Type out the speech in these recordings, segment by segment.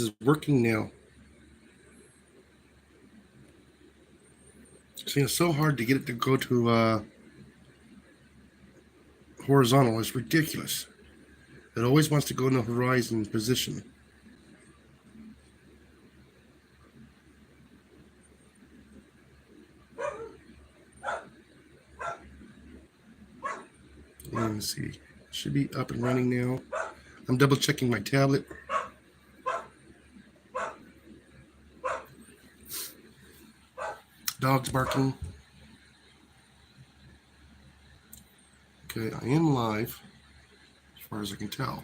is working now. See, it's so hard to get it to go to horizontal. It's ridiculous. It always wants to go in the horizon position. Let's see. Should be up and running now. I'm double checking my tablet. Dogs barking. Okay, I am live, as far as I can tell.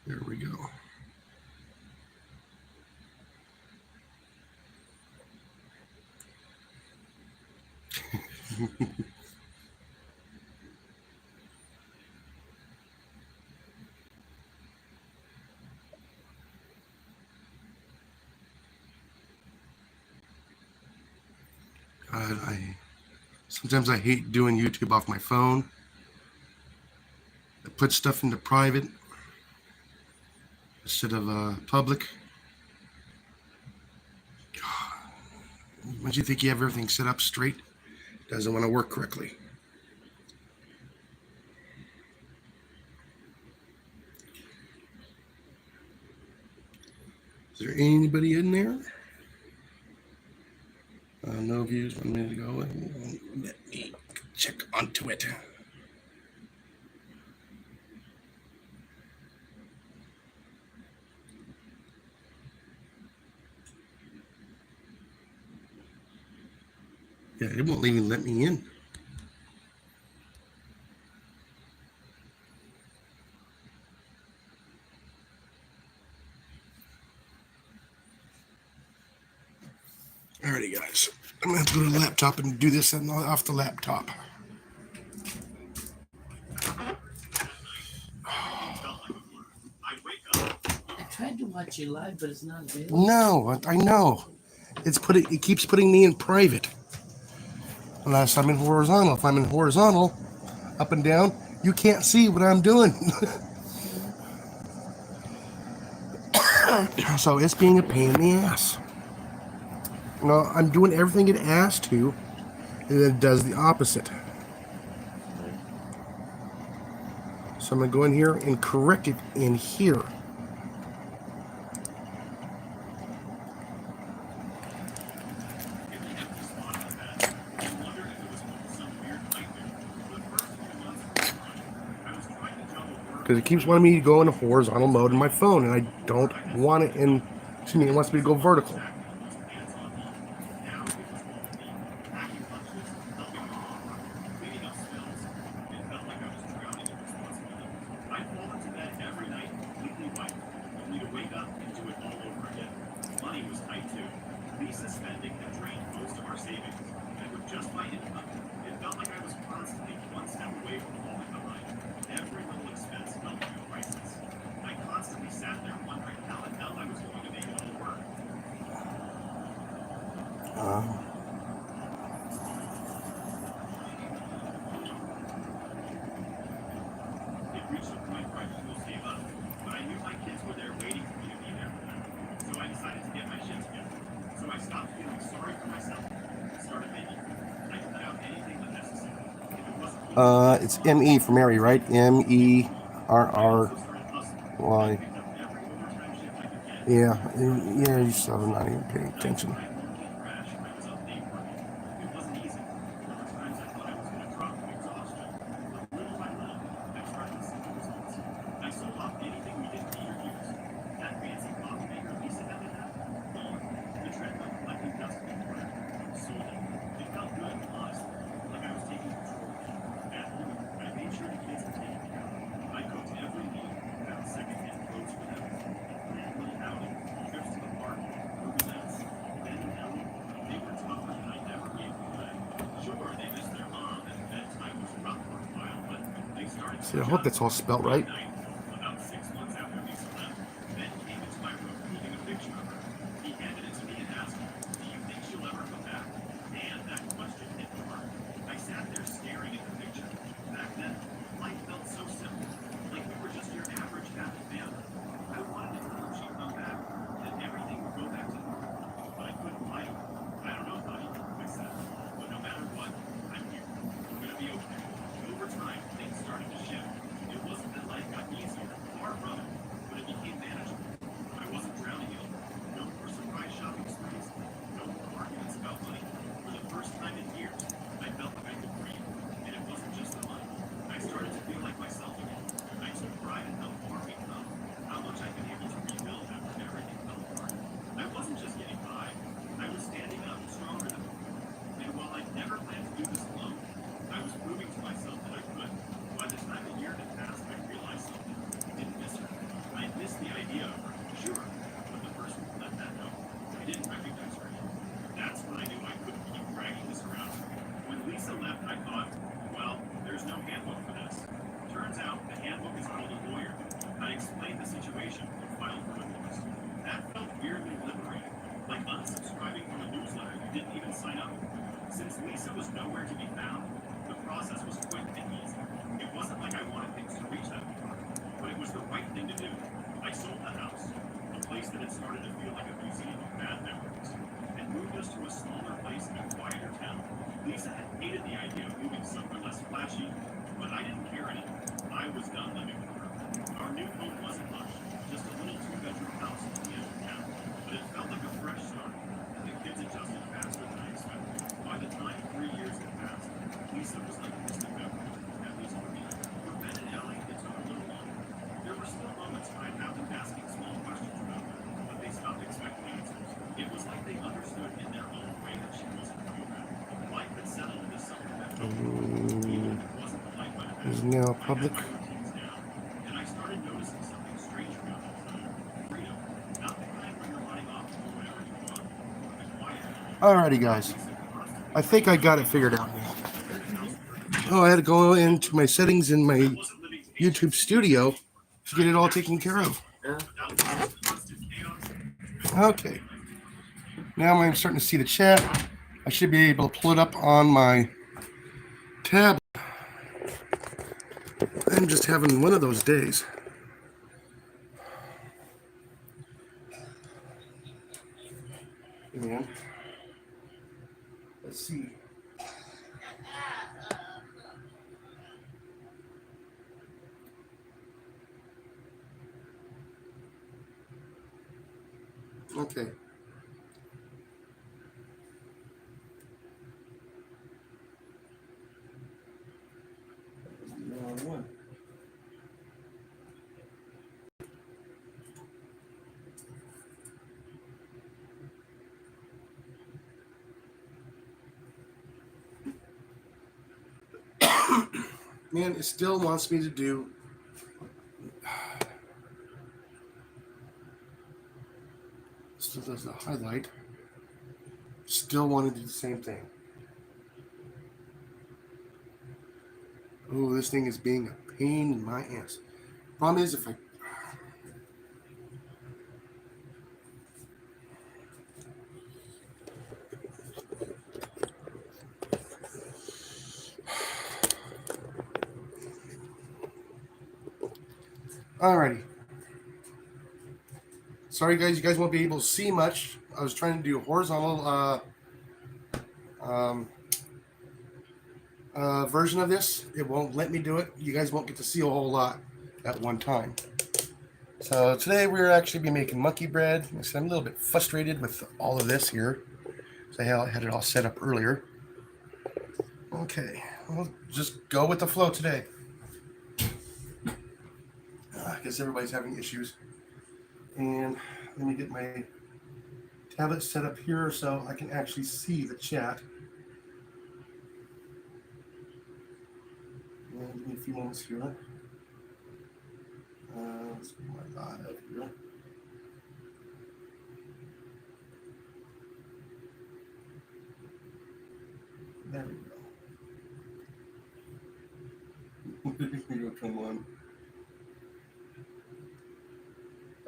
There we go. God, sometimes I hate doing YouTube off my phone. I put stuff into private instead of public. Once you think you have everything set up straight, it doesn't want to work correctly. Is there anybody in there? No views 1 minute ago. Let me check onto it. Yeah, it won't even let me in. Alrighty, guys. I'm going to have to go to the laptop and do this off the laptop. I tried to watch you live, but it's not available. No, I know. It keeps putting me in private. Unless I'm in horizontal. If I'm in horizontal, up and down, you can't see what I'm doing. So it's being a pain in the ass. No, I'm doing everything it asks to, and then it does the opposite. So I'm going to go in here and correct it in here. Because it keeps wanting me to go in a horizontal mode in my phone, and I don't want it in, it wants me to go vertical. It's M-E for Mary, right? M-E-R-R-Y. Yeah, you still not even paying attention. See, I hope that's all spelt right. notification and filed for divorce. That felt weirdly liberating, like unsubscribing from a newsletter you didn't even sign up for. Since Lisa was nowhere to be found, the process was quick and easy. It wasn't like I wanted things to reach that far, but it was the right thing to do. I sold the house, a place that had started to feel like a museum of bad memories, and moved us to a smaller place in a quieter town. Lisa had hated the idea of moving somewhere less flashy, but I didn't care anymore. I was done living with her. Our new home wasn't much, just a little two-bedroom house at the end of town, but it felt like a fresh start, and the kids adjusted faster than I expected. By the time 3 years had passed, Lisa was like a distant memory, at least for me. For Ben and Allie, it took a little longer. There were still moments when I found them asking small questions about her, but they stopped expecting answers. It was like they understood in their own way that she wasn't coming back. Life had settled into something that felt normal, even if it wasn't the life I'd Is imagined. now I had public. my routines down, and I started noticing something strange about that time. Freedom. Not the kind where you're running off to do whatever you want, but the quiet kind. Alrighty, guys. I think I got it figured out now. Oh, I had to go into my settings in my YouTube studio to get it all taken care of. Okay. Now I'm starting to see the chat. I should be able to pull it up on my tab. I'm just having one of those days. Man. Let's see. Okay. Wrong one. Man, it still wants me to do. Still does the highlight. Still want to do the same thing. Oh, this thing is being a pain in my ass. Problem is, if I. Alrighty. Sorry, guys. You guys won't be able to see much. I was trying to do a horizontal version of this. It won't let me do it. You guys won't get to see a whole lot at one time. So today we're actually be making monkey bread. So I'm a little bit frustrated with all of this here. So I had it all set up earlier. Okay, we'll just go with the flow today. I guess everybody's having issues. And let me get my tablet set up here so I can actually see the chat. And give me a few moments here. Let's put my live here. There we go. Come on.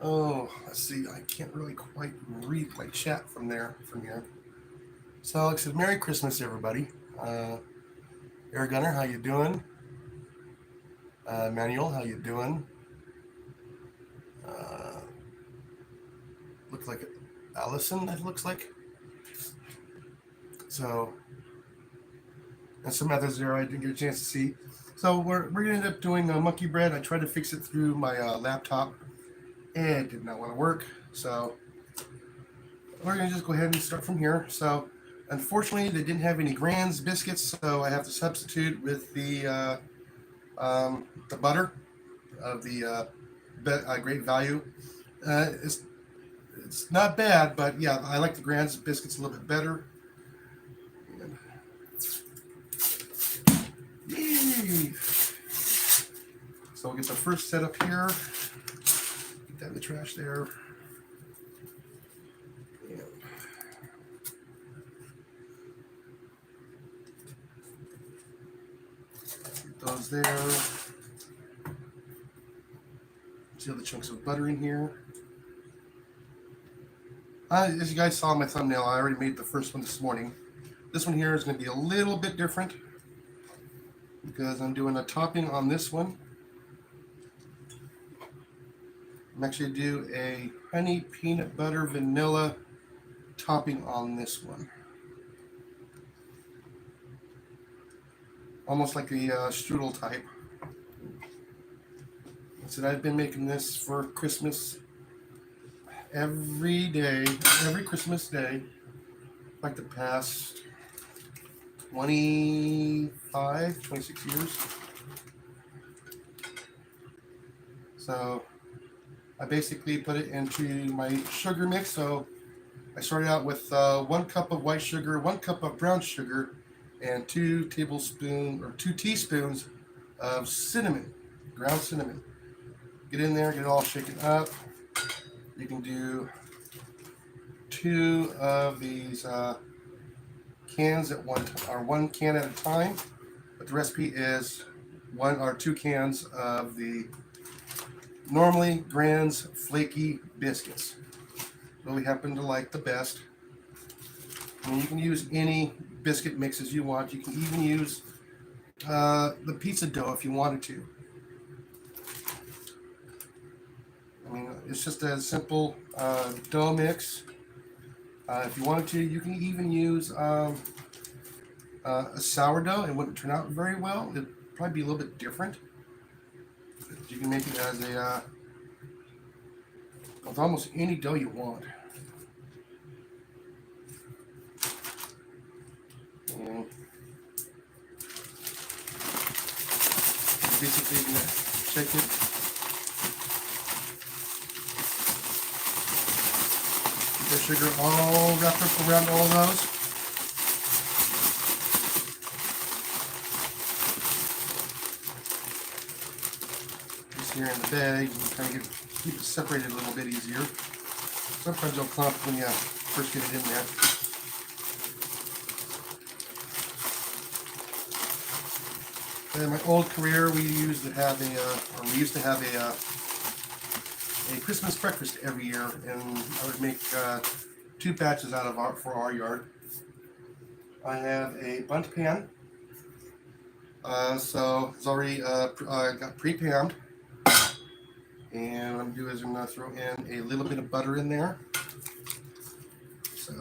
Oh, let's see. I can't really quite read my chat from here. So Alex says, "Merry Christmas, everybody." Air Gunner, how you doing? Manuel, how you doing? Looks like Allison. It looks like. So, and some others there I didn't get a chance to see. So we're gonna end up doing a monkey bread. I tried to fix it through my laptop. It did not want to work. So we're gonna just go ahead and start from here. So unfortunately, they didn't have any Grands biscuits, so I have to substitute with the butter of the Great Value. It's not bad, but yeah, I like the Grands biscuits a little bit better. Yay. So we'll get the first setup here. Get that in the trash there. And get those there. See all the chunks of butter in here. As you guys saw in my thumbnail, I already made the first one this morning. This one here is going to be a little bit different because I'm doing a topping on this one. I'm actually do a honey peanut butter vanilla topping on this one. Almost like a strudel type. I said I've been making this for Christmas every day, every Christmas day, like the past 25, 26 years. So I basically put it into my sugar mix. So I started out with 1 cup of white sugar, 1 cup of brown sugar, and 2 teaspoons of cinnamon, ground cinnamon. Get in there, get it all shaken up. You can do 2 of these cans at one time, or 1 can at a time. But the recipe is 1 or 2 cans of the normally Grand's flaky biscuits. Really happen to like the best. And you can use any biscuit mixes you want. You can even use the pizza dough if you wanted to. I mean, it's just a simple dough mix. If you wanted to, you can even use a sourdough. It wouldn't turn out very well. It'd probably be a little bit different. But you can make it as a with almost any dough you want. And basically, you're gonna shake it. Get the sugar all wrapped up around all those. Just here in the bag, you can kind of keep it separated a little bit easier. Sometimes it'll clump when you first get it in there. In my old career, we used to have a Christmas breakfast every year, and I would make 2 batches out of for our yard. I have a bundt pan, so it's already got pre-panned. And what I'm gonna do is I'm gonna throw in a little bit of butter in there. So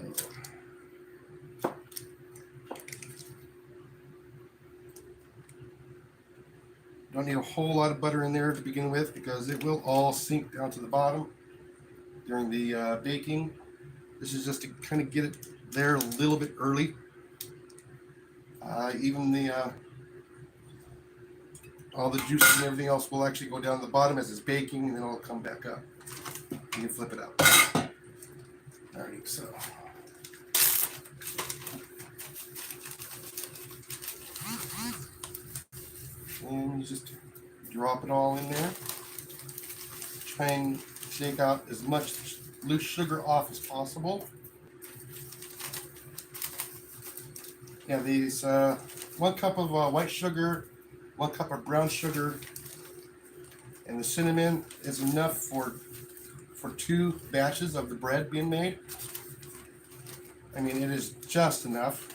don't need a whole lot of butter in there to begin with because it will all sink down to the bottom during the baking. This is just to kind of get it there a little bit early. Even the all the juices and everything else will actually go down to the bottom as it's baking, and then it'll come back up. You can flip it out. Alright, so. And you just drop it all in there. Try and take out as much loose sugar off as possible. Yeah, these 1 cup of white sugar, 1 cup of brown sugar, and the cinnamon is enough for 2 batches of the bread being made. I mean, it is just enough.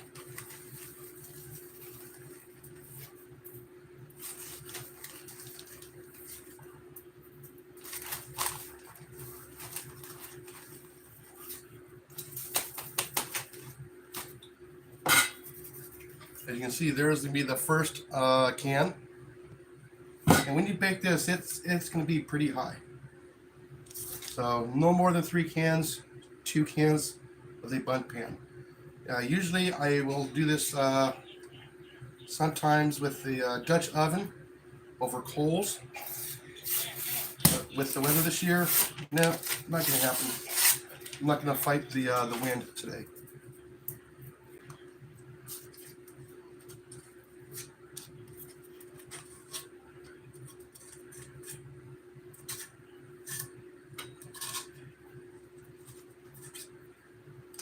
As you can see, there's going to be the first can. And when you bake this, it's going to be pretty high. So no more than 3 cans, 2 cans of the bundt pan. Usually I will do this sometimes with the Dutch oven over coals. But with the weather this year, no, not going to happen. I'm not going to fight the wind today.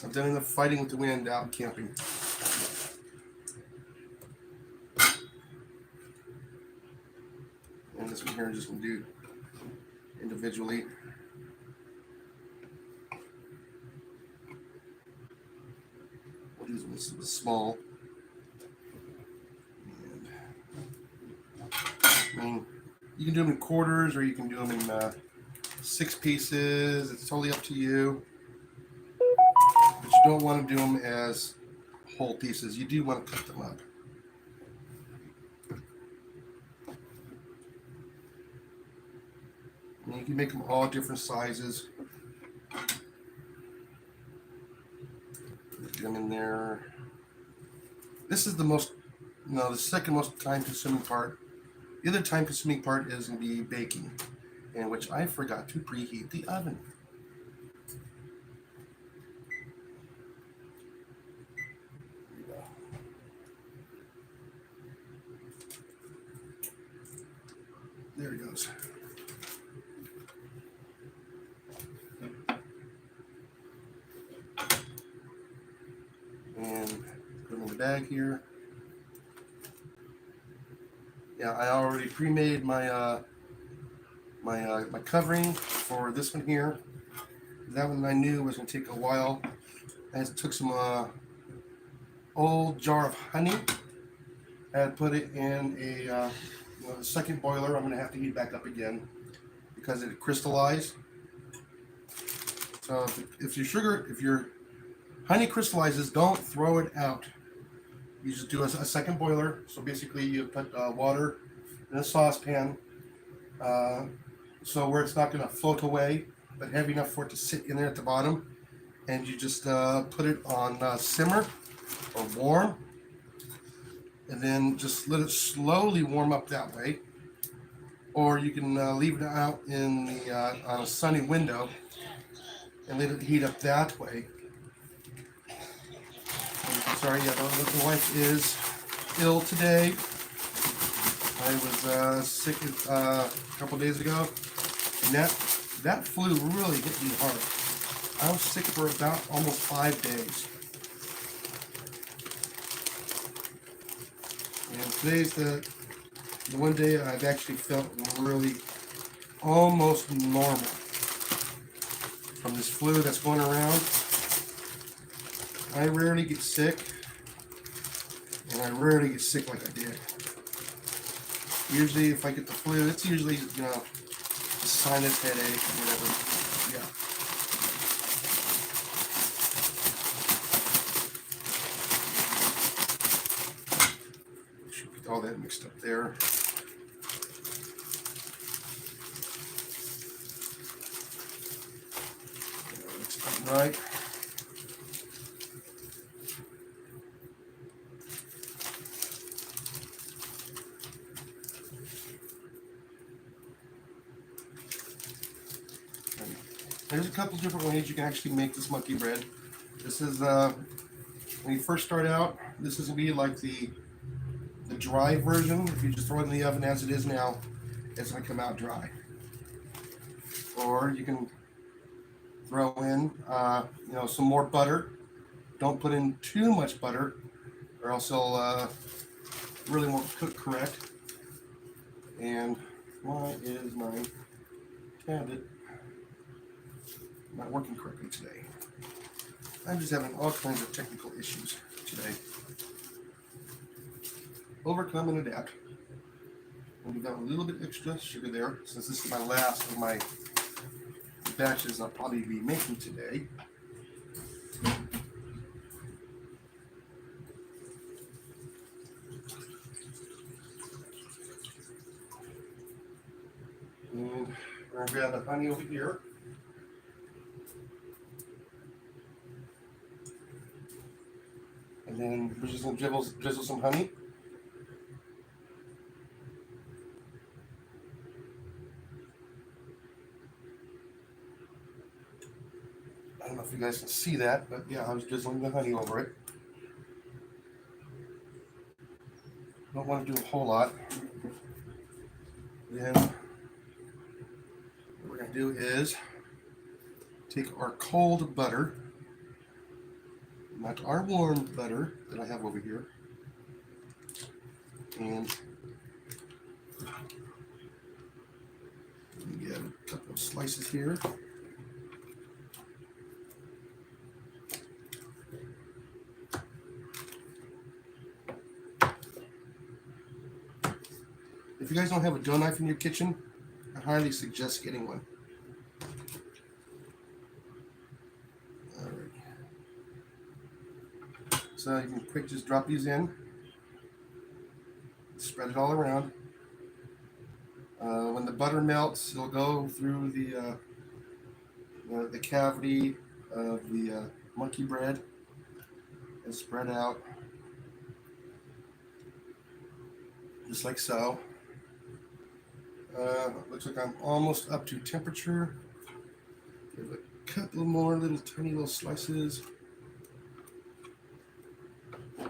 I've done enough fighting with the wind out camping. And this one here I'm just going to do individually. What is this? This is small. And, I mean, you can do them in quarters or you can do them in 6 pieces. It's totally up to you. But you don't want to do them as whole pieces. You do want to cut them up. And you can make them all different sizes. Put them in there. This is the second most time-consuming part. The other time-consuming part is going to be baking, in which I forgot to preheat the oven. There he goes. And put them in the bag here. Yeah, I already pre-made my my covering for this one here. That one I knew was going to take a while. I just took some old jar of honey and put it in a second boiler. I'm going to have to heat back up again because it crystallized. So if your honey crystallizes, don't throw it out. You just do a second boiler. So basically you put water in a saucepan so where it's not going to float away, but heavy enough for it to sit in there at the bottom. And you just put it on simmer or warm. And then just let it slowly warm up that way. Or you can leave it out in the on a sunny window and let it heat up that way. Sorry, yeah, the wife is ill today. I was sick a couple days ago, and that flu really hit me hard. I was sick for about almost 5 days. And today's the one day I've actually felt really almost normal from this flu that's going around. I rarely get sick, and I rarely get sick like I did. Usually, if I get the flu, it's usually, a sinus headache or whatever. Yeah. Should get all that mixed up there. Mix it right. There's a couple different ways you can actually make this monkey bread. This is, when you first start out, this is going to be like the dry version. If you just throw it in the oven as it is now, it's going to come out dry. Or you can throw in, some more butter. Don't put in too much butter, or else it'll really won't cook correct. And why is my tablet not working correctly today? I'm just having all kinds of technical issues today. Overcome and adapt. And we got a little bit extra sugar there, since this is my last of my batches I'll probably be making today. And we're gonna grab the honey over here. And then we're just going to drizzle some honey. I don't know if you guys can see that, but yeah, I was drizzling the honey over it. Don't want to do a whole lot. Then what we're going to do is take our cold butter, not our warm butter that I have over here, and get a couple of slices here. If you guys don't have a dough knife in your kitchen, I highly suggest getting one. Alright. So you can quick just drop these in. Spread it all around. When the butter melts, it'll go through the cavity of the monkey bread and spread out just like so. Looks like I'm almost up to temperature. Give a couple more little tiny little slices. And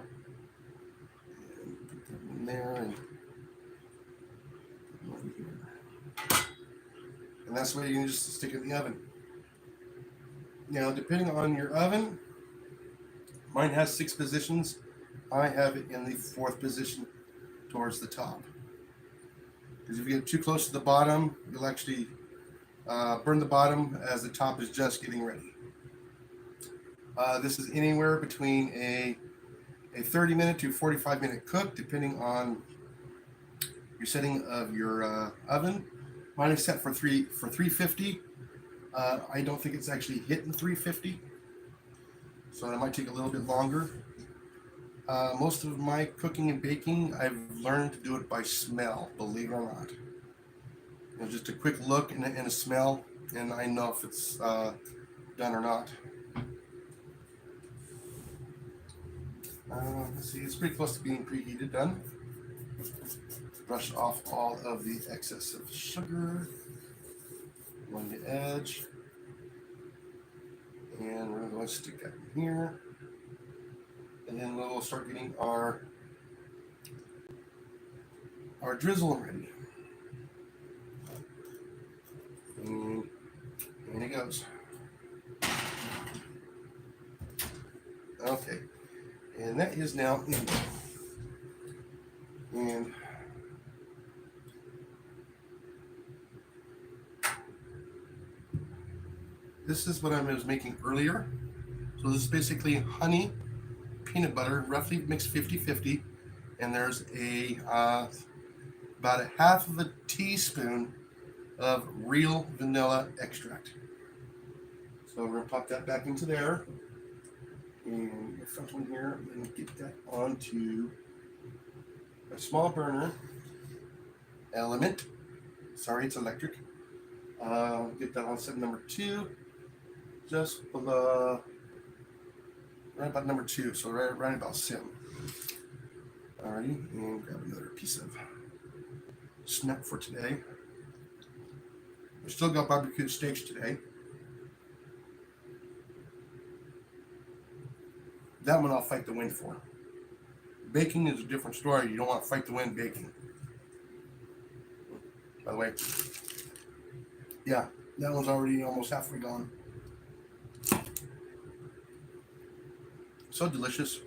put that in there and over here. And that's where you can just stick it in the oven. Now, depending on your oven, mine has 6 positions. I have it in the 4th position towards the top. Because if you get too close to the bottom, you'll actually burn the bottom as the top is just getting ready. This is anywhere between a 30-minute to 45-minute cook, depending on your setting of your oven. Mine is set for 350. I don't think it's actually hitting 350, so it might take a little bit longer. Most of my cooking and baking, I've learned to do it by smell, believe it or not. Just a quick look and a smell, and I know if it's done or not. Let's see, it's pretty close to being preheated, done. Brush off all of the excess of sugar along the edge. And we're going to stick that in here. And then we'll start getting our drizzle ready. And it goes. Okay. And that is now in. And this is what I was making earlier. So this is basically honey, peanut butter, roughly mixed 50-50. And there's about a half of a teaspoon of real vanilla extract. So we're going to pop that back into there. And the front one here, I'm going to get that onto a small burner element. Sorry, it's electric. Get that on set number 2, just below, right about number 2, so right about sim. Alrighty, and grab another piece of snack for today. I still got barbecue steaks today. That one I'll fight the wind for. Baking is a different story. You don't want to fight the wind baking. By the way, yeah, that one's already almost halfway gone. So delicious.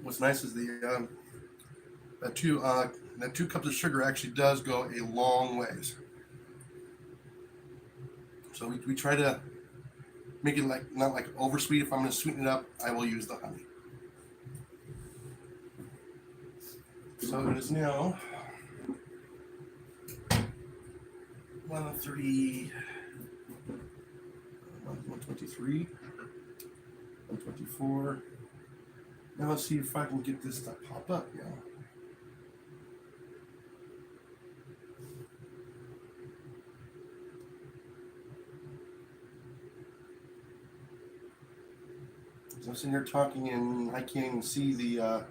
What's nice is that 2 cups of sugar actually does go a long ways. So we try to make it not like oversweet. If I'm going to sweeten it up, I will use the honey. So it is now 1:30, 1:23, 1:24. Now let's see if I can get this to pop up now. So I'm sitting here talking and I can't even see the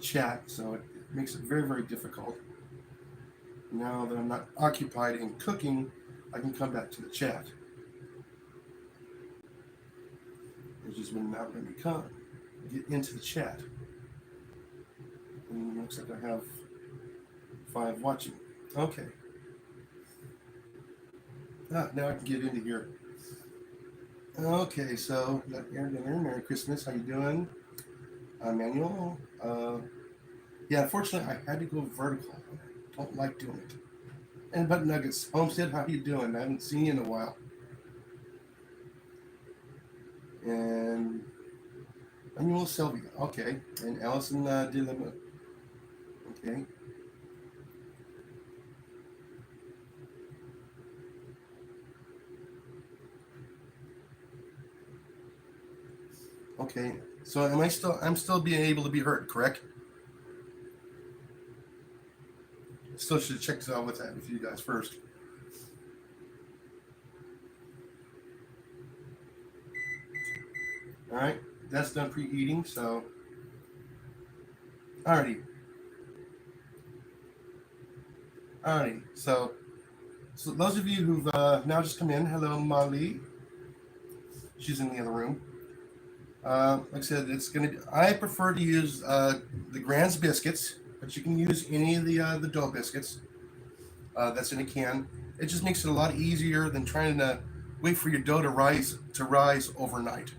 chat, so it makes it very, very difficult. Now that I'm not occupied in cooking, I can come back to the chat. It's just been not letting me get into the chat. And it looks like I have 5 watching. Okay. Now I can get into here. Okay, so got Aaron dinner. Merry Christmas. How you doing? Manuel. Yeah, unfortunately, I had to go vertical. I don't like doing it. And Butt Nuggets. Homestead, how you doing? I haven't seen you in a while. And Annual Sylvia. Okay. And Allison Dilemma. Okay. Okay. So I'm still being able to be heard, correct? Still should check this out with you guys first. All right, that's done preheating. So, alrighty. So those of you who've now just come in, hello, Molly. She's in the other room. Like I said, it's gonna be. I prefer to use the Grand's biscuits, but you can use any of the dough biscuits that's in a can. It just makes it a lot easier than trying to wait for your dough to rise overnight.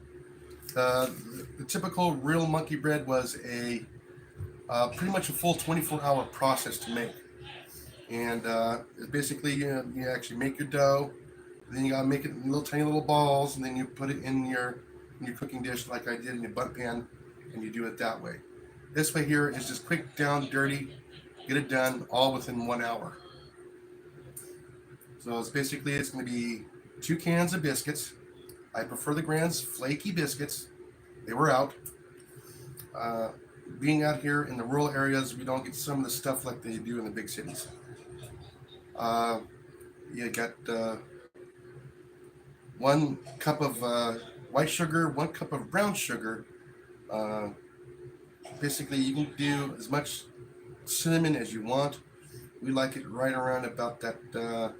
The typical real monkey bread was a pretty much a full 24-hour process to make, and basically you actually make your dough, then you gotta make it in little tiny little balls, and then you put it in your cooking dish like I did in your butt pan, and you do it that way. This way here is just quick, down, dirty, get it done, all within 1 hour. So it's going to be 2 cans of biscuits. I prefer the Grand's flaky biscuits. They were out. Being out here in the rural areas, we don't get some of the stuff like they do in the big cities. You got 1 cup of white sugar, 1 cup of brown sugar. Basically, you can do as much cinnamon as you want. We like it right around about that,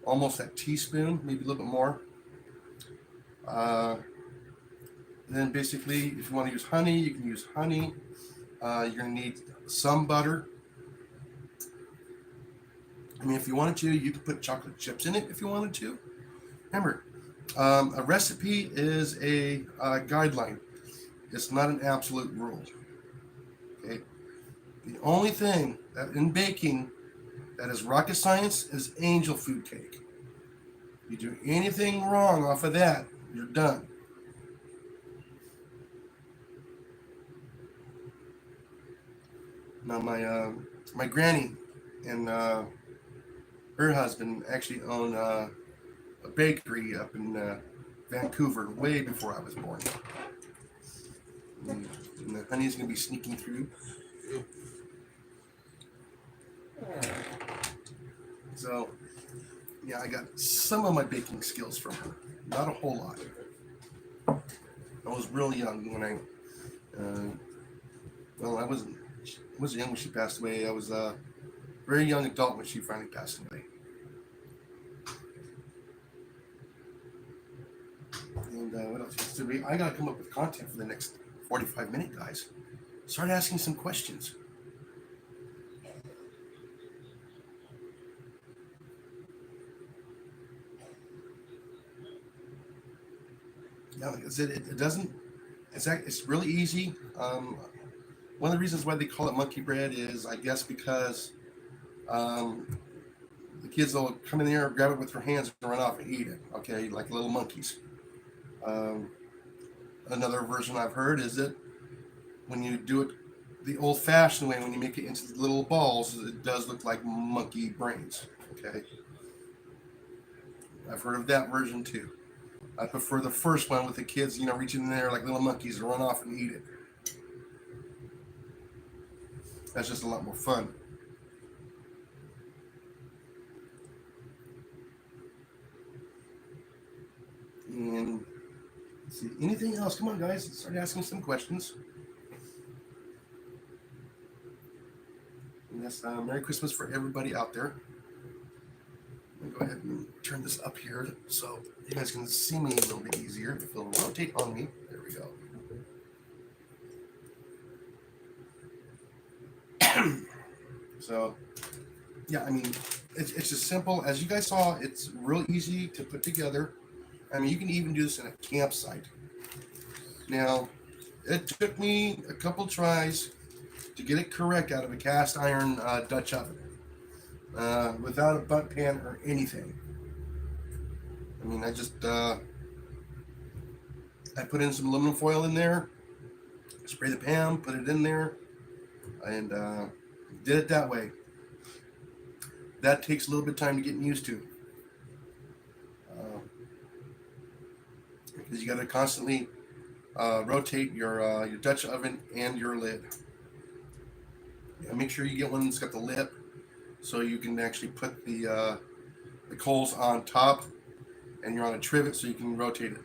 almost that teaspoon, maybe a little bit more. Then basically, if you want to use honey, you can use honey. You're going to need some butter. I mean, if you wanted to, you could put chocolate chips in it if you wanted to. Remember, a recipe is a guideline. It's not an absolute rule. Okay. The only thing that in baking that is rocket science is angel food cake. You do anything wrong off of that, you're done. Now my granny and her husband actually own a bakery up in Vancouver way before I was born. And the honey's gonna be sneaking through. So yeah, I got some of my baking skills from her, not a whole lot. I was real young when I was young when she passed away. I was a very young adult when she finally passed away. And what else? So I gotta come up with content for the next 45-minute, guys. Start asking some questions. Yeah, like I said, it doesn't. It's really easy. One of the reasons why they call it monkey bread is, I guess, because the kids will come in there, grab it with their hands, and run off and eat it. Okay, like little monkeys. Another version I've heard is that when you do it the old-fashioned way, when you make it into little balls, it does look like monkey brains. Okay, I've heard of that version too. I prefer the first one with the kids, reaching in there like little monkeys and run off and eat it. That's just a lot more fun. And let's see, anything else? Come on, guys, start asking some questions. And yes, Merry Christmas for everybody out there. I'm gonna go ahead and turn this up here so you guys can see me a little bit easier. If it'll rotate on me, there we go. So, yeah, I mean, it's as simple as you guys saw. It's real easy to put together. I mean, you can even do this in a campsite. Now, it took me a couple tries to get it correct out of a cast iron Dutch oven. without a butt pan or anything. I mean, I just I put in some aluminum foil in there, spray the pan, put it in there, and did it that way. That takes a little bit of time to get used to, because you got to constantly rotate your Dutch oven and your lid. Yeah, make sure you get one that's got the lip, so you can actually put the coals on top, and you're on a trivet, so you can rotate it.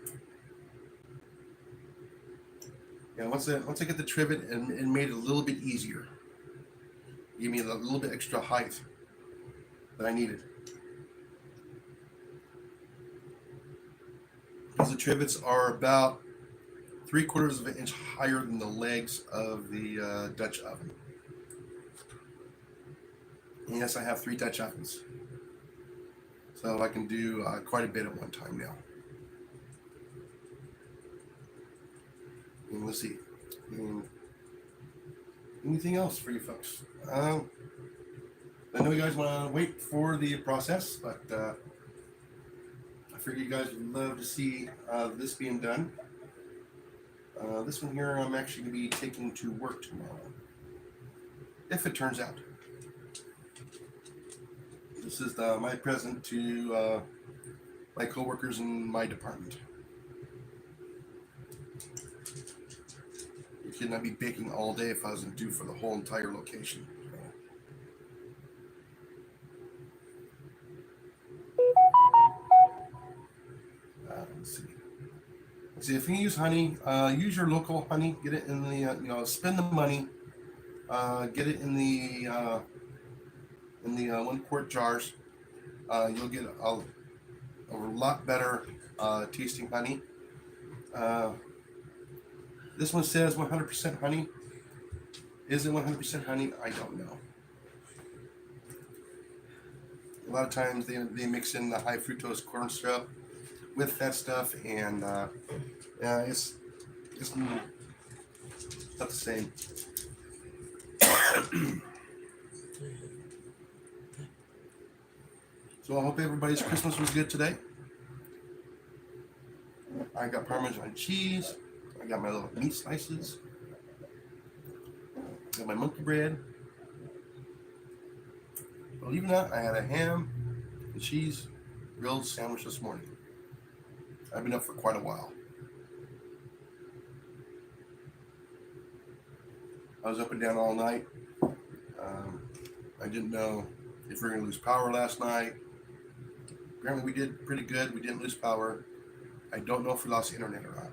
Yeah, once I get the trivet and made it a little bit easier, give me a little bit extra height that I needed. Because the trivets are about 3/4 of an inch higher than the legs of the Dutch oven. And yes, I have 3 Dutch ovens, so I can do quite a bit at one time now. And let's see. Anything else for you folks? I know you guys want to wait for the process, but I figure you guys would love to see this being done. This one here I'm actually going to be taking to work tomorrow, if it turns out. This is my present to my coworkers in my department. You could not be baking all day if I wasn't due for the whole entire location. Let's see. Let's see, if you use honey, use your local honey. Get it in the spend the money. Get it in the 1 quart jars. You'll get a lot better tasting honey. This one says 100% honey. Is it 100% honey? I don't know. A lot of times they mix in the high fructose corn syrup with that stuff, and it's not the same. So I hope everybody's Christmas was good today. I got Parmesan cheese. I got my little meat slices. I got my monkey bread. Believe it or not, I had a ham and cheese grilled sandwich this morning. I've been up for quite a while. I was up and down all night. I didn't know if we were going to lose power last night. Apparently we did pretty good. We didn't lose power. I don't know if we lost internet or not.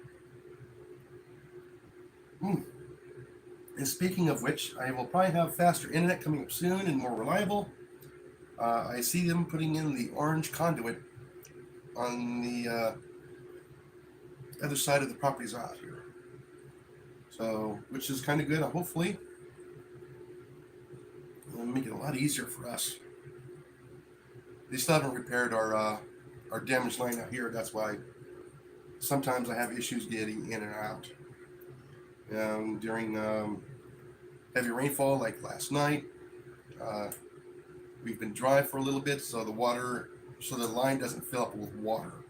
And speaking of which, I will probably have faster internet coming up soon and more reliable. I see them putting in the orange conduit on the other side of the properties out here. So, which is kind of good. Hopefully, it'll make it a lot easier for us. They still haven't repaired our damaged line out here. That's why sometimes I have issues getting in and out. During heavy rainfall, like last night, we've been dry for a little bit, so the line doesn't fill up with water.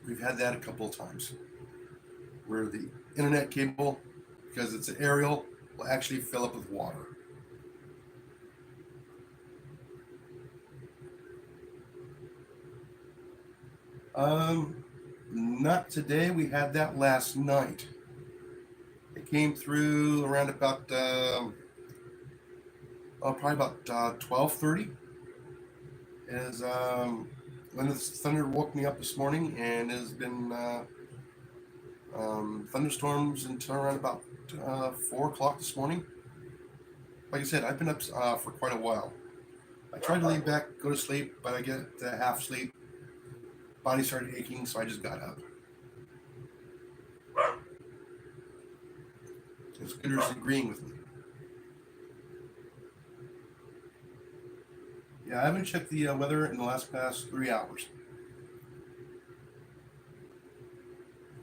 We've had that a couple of times, where the internet cable, because it's an aerial, will actually fill up with water. Not today. We had that last night. It came through around about probably about 12:30. Is when the thunder woke me up this morning, and has been thunderstorms until around about 4 o'clock this morning. Like I said, I've been up for quite a while. I tried to lay back, go to sleep, but I get to half sleep. Body started aching, so I just got up. The Scooter's agreeing with me. Yeah, I haven't checked the weather in the past 3 hours.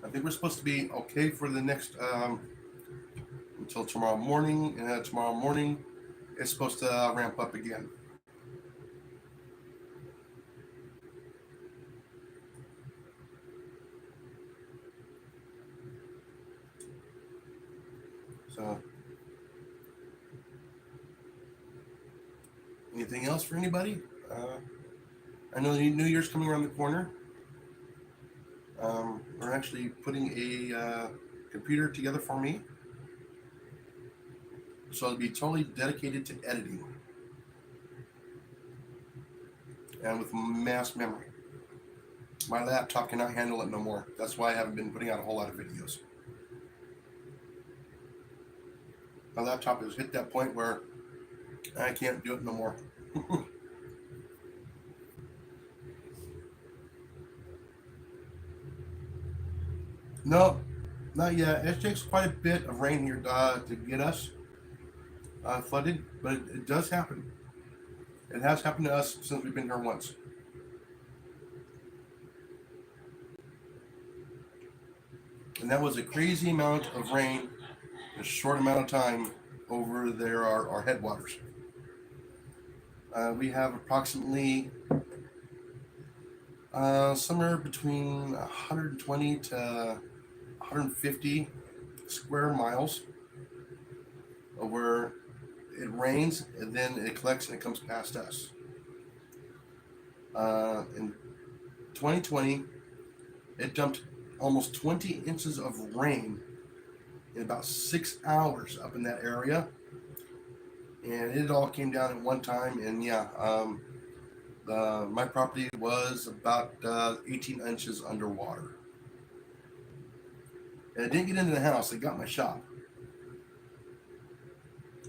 I think we're supposed to be okay for the next until tomorrow morning. And tomorrow morning, it's supposed to ramp up again. So, anything else for anybody? I know the New Year's coming around the corner. We're actually putting a computer together for me, so it'll be totally dedicated to editing and with mass memory. My laptop cannot handle it no more. That's why I haven't been putting out a whole lot of videos. My laptop has hit that point where I can't do it no more. No, not yet. It takes quite a bit of rain here to get us flooded, but it does happen. It has happened to us since we've been here once. And that was a crazy amount of rain in a short amount of time over there, our headwaters. We have approximately somewhere between 120 to 150 square miles where it rains and then it collects and it comes past us. In 2020, it dumped almost 20 inches of rain in about 6 hours up in that area, and it all came down at one time. And yeah, my property was about 18 inches underwater, and it didn't get into the house. It got my shop.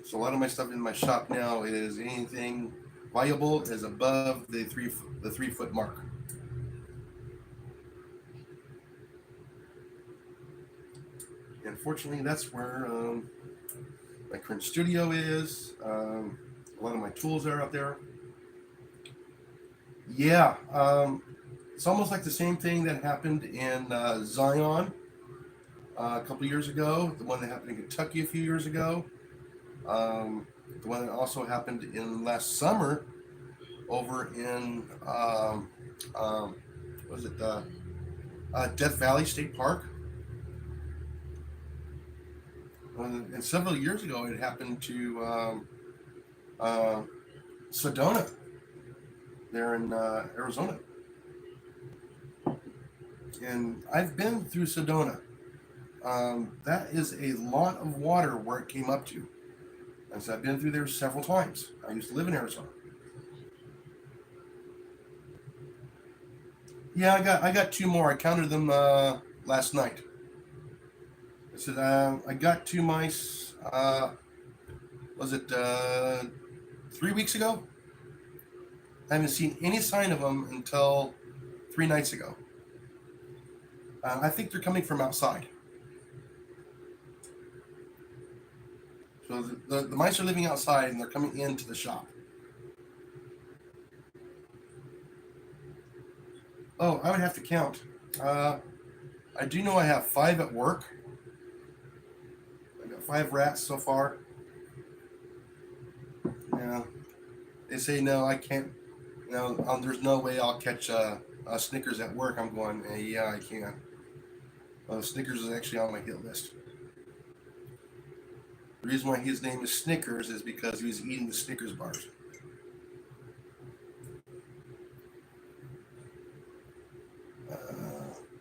So a lot of my stuff in my shop now is anything valuable is above the 3 foot mark. And fortunately, that's where my current studio is. A lot of my tools are out there. Yeah, it's almost like the same thing that happened in Zion a couple years ago. The one that happened in Kentucky a few years ago. The one that also happened in last summer over in was it Death Valley State Park. And several years ago, it happened to Sedona, there in Arizona. And I've been through Sedona. That is a lot of water where it came up to. And so I've been through there several times. I used to live in Arizona. Yeah, I got 2 more. I counted them last night. I said I got 2 mice. Was it 3 weeks ago? I haven't seen any sign of them until 3 nights ago. I think they're coming from outside. So the mice are living outside and they're coming into the shop. Oh, I would have to count. I do know I have 5 at work. I got 5 rats so far. Yeah. They say no, I can't. There's no way I'll catch a Snickers at work. I'm going, yeah, I can. Snickers is actually on my hit list. The reason why his name is Snickers is because he was eating the Snickers bars.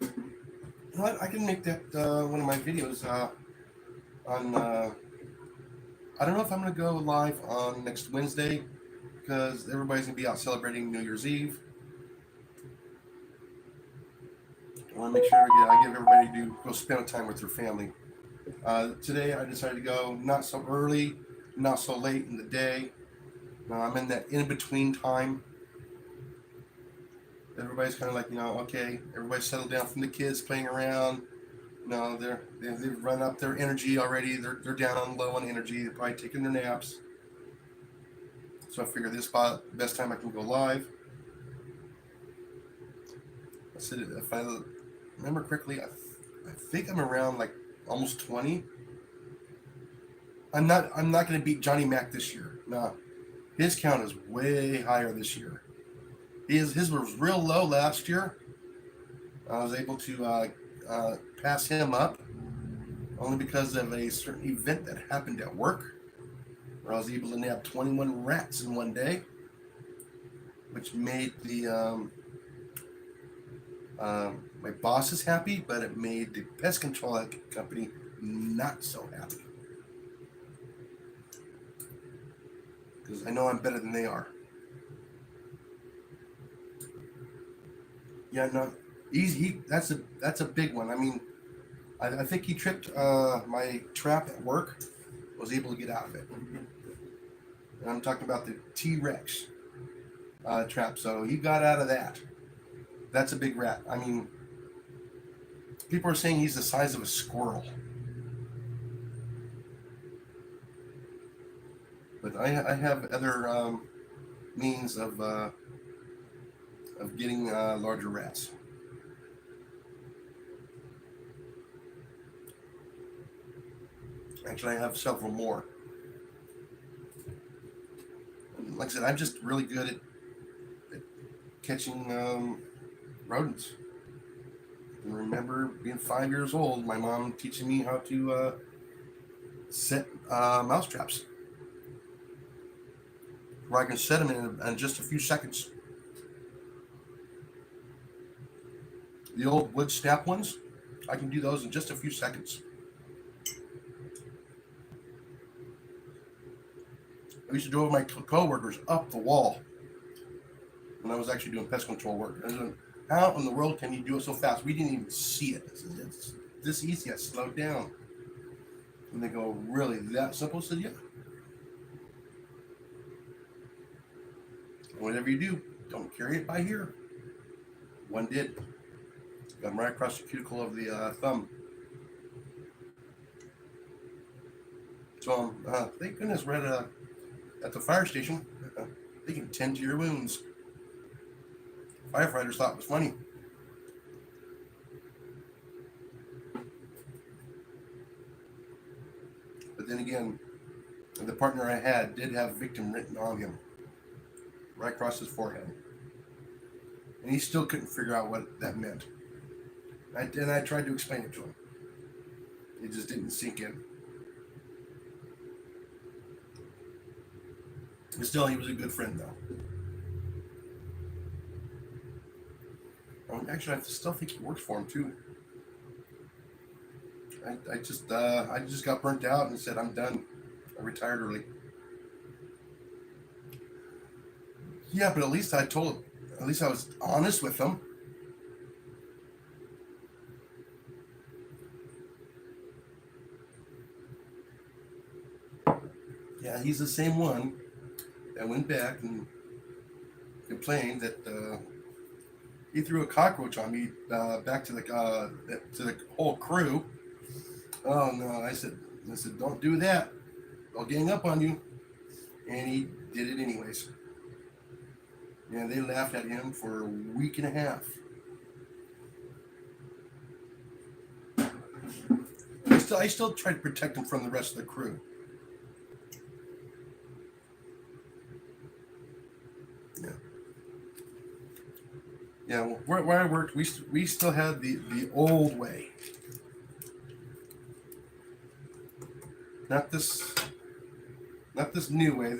You know what? I can make that one of my videos on. I don't know if I'm going to go live on next Wednesday because everybody's going to be out celebrating New Year's Eve. I want to make sure I give everybody to go spend time with their family. Today I decided to go not so early, not so late in the day. I'm in that in-between time. Everybody's kind of like, okay, everybody's settled down from the kids playing around. They've run up their energy already. They're down on low on energy. They're probably taking their naps. So I figured this spot, best time I can go live. I said, if I remember correctly, I think I'm around like almost 20. I'm not going to beat Johnny Mac this year. No, his count is way higher this year. His was real low last year. I was able to pass him up only because of a certain event that happened at work, where I was able to nab 21 rats in one day, which made the my bosses happy, but it made the pest control company not so happy. Because I know I'm better than they are. Yeah, no, that's a big one. I mean, I think he tripped my trap at work. Was able to get out of it. And I'm talking about the T-Rex trap. So he got out of that. That's a big rat. I mean, people are saying he's the size of a squirrel. But I have other means of getting larger rats. Actually, I have several more. And like I said, I'm just really good at catching rodents. And remember being 5 years old, my mom teaching me how to set mouse traps, where I can set them in just a few seconds. The old wood snap ones, I can do those in just a few seconds. I used to drove my co-workers up the wall when I was actually doing pest control work. I was, how in the world can you do it so fast? We didn't even see it. It's this easy. I slowed down. And they go, really, that simple? I said, yeah. Whatever you do, don't carry it by here. One did. Got him right across the cuticle of the thumb. So thank goodness we're at the fire station. They can tend to your wounds. Firefighters thought it was funny. But then again, the partner I had did have victim written on him, right across his forehead. And he still couldn't figure out what that meant. And I tried to explain it to him. It just didn't sink in. But still, he was a good friend, though. Actually, I still think he works for him, too. I just got burnt out and said, I'm done. I retired early. Yeah, but at least I was honest with him. Yeah, he's the same one that went back and complained that he threw a cockroach on me back to the whole crew. Oh no, I said, don't do that. They'll gang up on you. And he did it anyways. Yeah, they laughed at him for a week and a half. I still tried to protect him from the rest of the crew. Yeah. Yeah, well, where I worked, we still had the old way. Not this new way.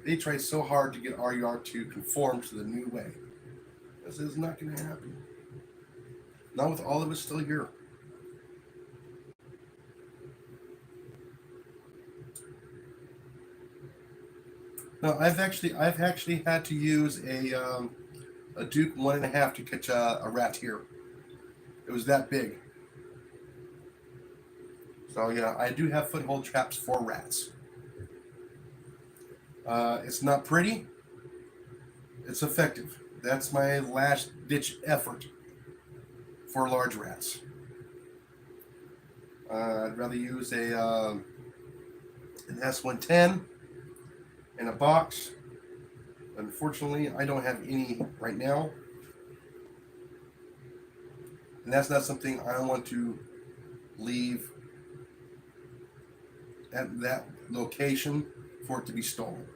They try so hard to get our yard to conform to the new way. This is not going to happen. Not with all of us still here. No, I've actually had to use a Duke 1.5 to catch a rat here. It was that big. So yeah, I do have foothold traps for rats. It's not pretty. It's effective. That's my last ditch effort for large rats. I'd rather use an S110 in a box. Unfortunately, I don't have any right now. And that's not something I want to leave at that location for it to be stolen,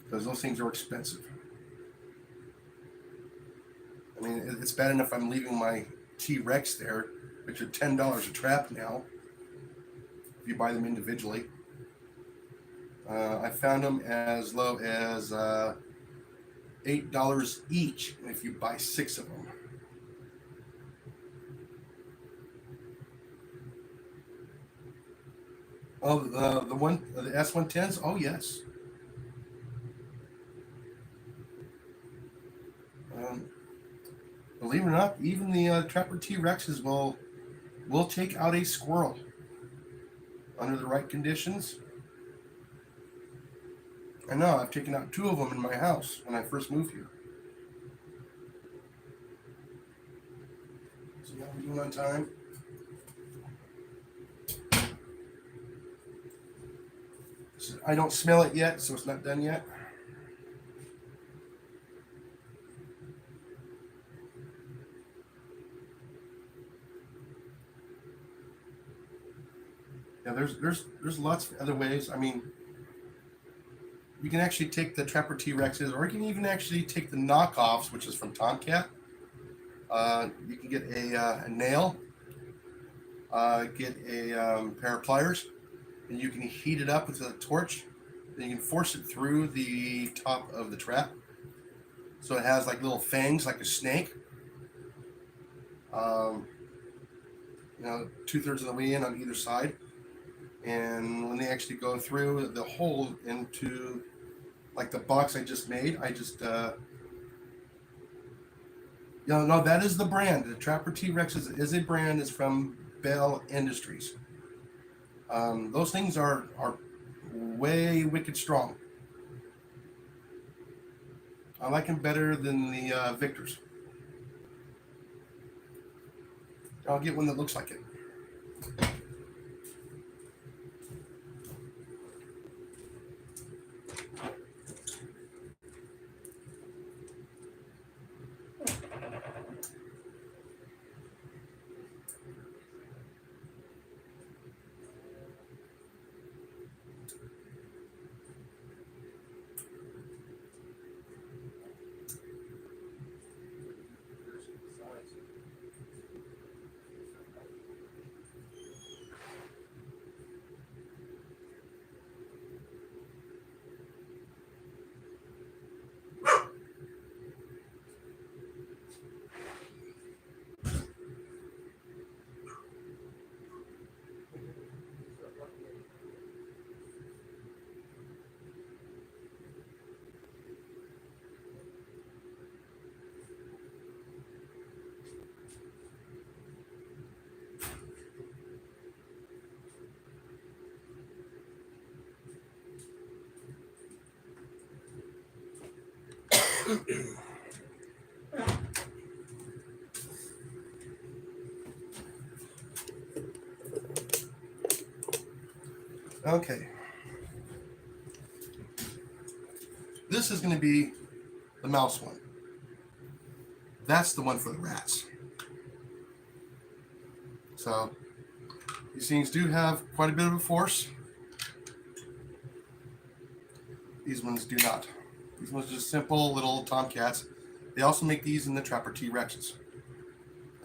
because those things are expensive. I mean, it's bad enough I'm leaving my T-Rex there, which are $10 a trap now if you buy them individually. I found them as low as $8 each if you buy 6 of them. Oh, the S110s. Oh yes. Um, Believe it or not, even the Trapper T-Rexes will take out a squirrel under the right conditions. I know, I've taken out 2 of them in my house when I first moved here. So now we're doing on time. So I don't smell it yet, so it's not done yet. Yeah, there's lots of other ways. I mean, you can actually take the Trapper T-Rexes, or you can even actually take the knockoffs, which is from Tomcat. You can get a nail, get a pair of pliers, and you can heat it up with a torch. And you can force it through the top of the trap, so it has like little fangs, like a snake. Um, 2/3 of the way in on either side, and when they actually go through the hole into like the box I just made, I just no, that is the brand. The Trapper T-Rex is a brand. It's from Bell Industries. Those things are way wicked strong. I like them better than the Victors. I'll get one that looks like it. Okay. This is going to be the mouse one. That's the one for the rats. So these things do have quite a bit of a force. These ones do not. These ones are just simple little Tomcats. They also make these in the Trapper T-Rexes.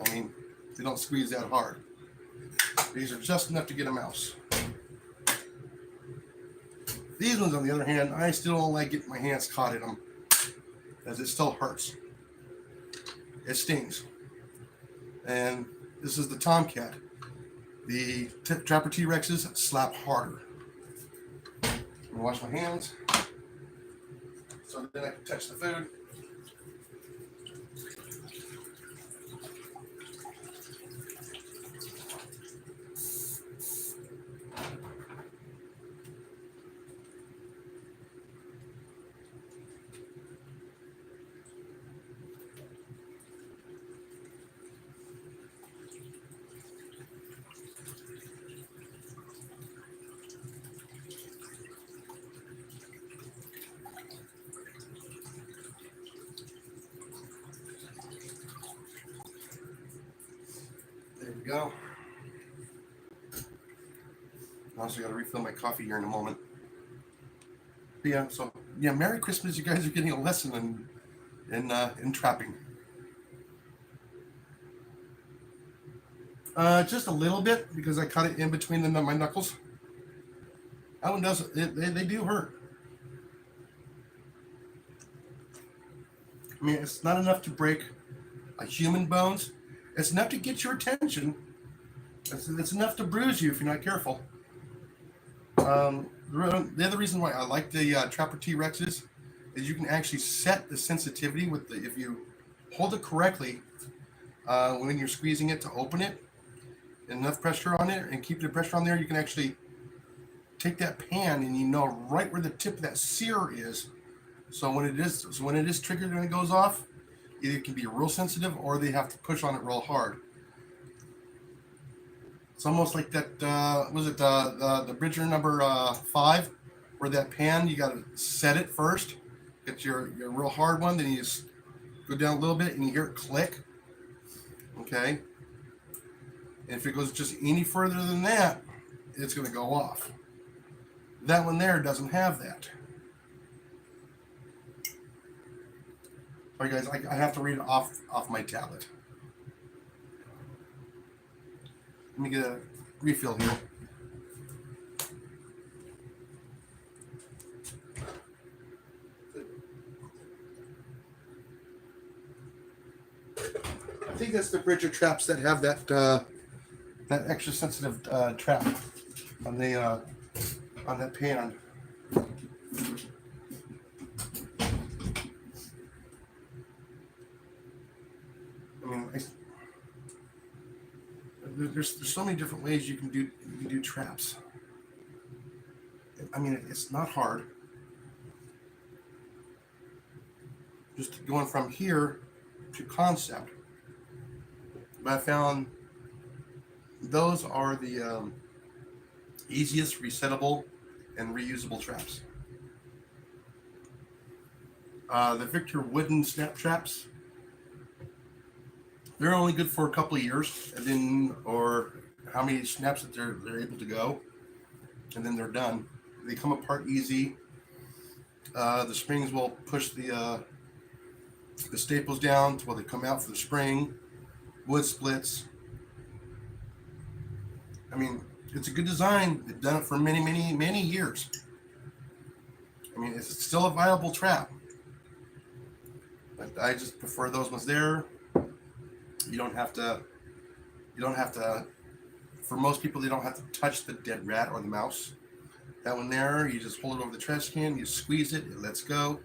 I mean, they don't squeeze that hard. These are just enough to get a mouse. These ones, on the other hand, I still don't like getting my hands caught in them, as it still hurts. It stings. And this is the Tomcat. The Trapper T-Rexes slap harder. I'm gonna wash my hands so then I can touch the food. There we go. I also got to refill my coffee here in a moment. But yeah, so yeah, Merry Christmas! You guys are getting a lesson in trapping. Just a little bit because I caught it in between my knuckles. That one does they do hurt. I mean, it's not enough to break a human bones. It's enough to get your attention. It's enough to bruise you if you're not careful. The other reason why I like the Trapper T-Rexes is you can actually set the sensitivity with the if you hold it correctly when you're squeezing it to open it, enough pressure on it, and keep the pressure on there. You can actually take that pan and you know right where the tip of that sear is. So when it is triggered and it goes off, either it can be real sensitive or they have to push on it real hard. It's almost like that. Was it the Bridger number 5, where that pan you got to set it first, get your real hard one, then you just go down a little bit and you hear it click. Okay. And if it goes just any further than that, it's going to go off. That one there doesn't have that. All right, guys, I have to read it off my tablet. Let me get a refill here. I think that's the Bridger traps that have that extra sensitive trap on that pan. I mean, there's so many different ways you can do traps. I mean, it's not hard. Just going from here to concept. But I found those are the easiest resettable and reusable traps. The Victor wooden snap traps, they're only good for a couple of years, and then or how many snaps that they're able to go, and then they're done. They come apart easy. The springs will push the staples down to where they come out for the spring. Wood splits. I mean, it's a good design. They've done it for many, many, many years. I mean, it's still a viable trap. But I just prefer those ones there. You don't have to, for most people, they don't have to touch the dead rat or the mouse. That one there, you just hold it over the trash can, you squeeze it, it lets go.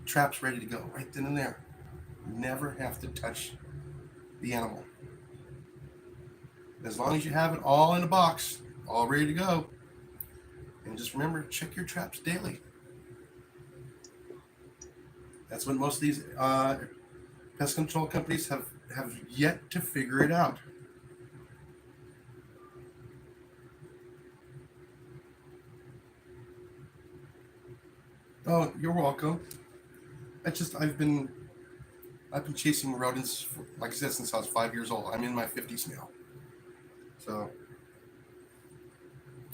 Trap's ready to go right then and there. Never have to touch the animal. As long as you have it all in a box, all ready to go. And just remember, check your traps daily. That's what most of these pest control companies have yet to figure it out. Oh, you're welcome. I've been chasing rodents for, like I said, since I was 5 years old. I'm in my 50s now. So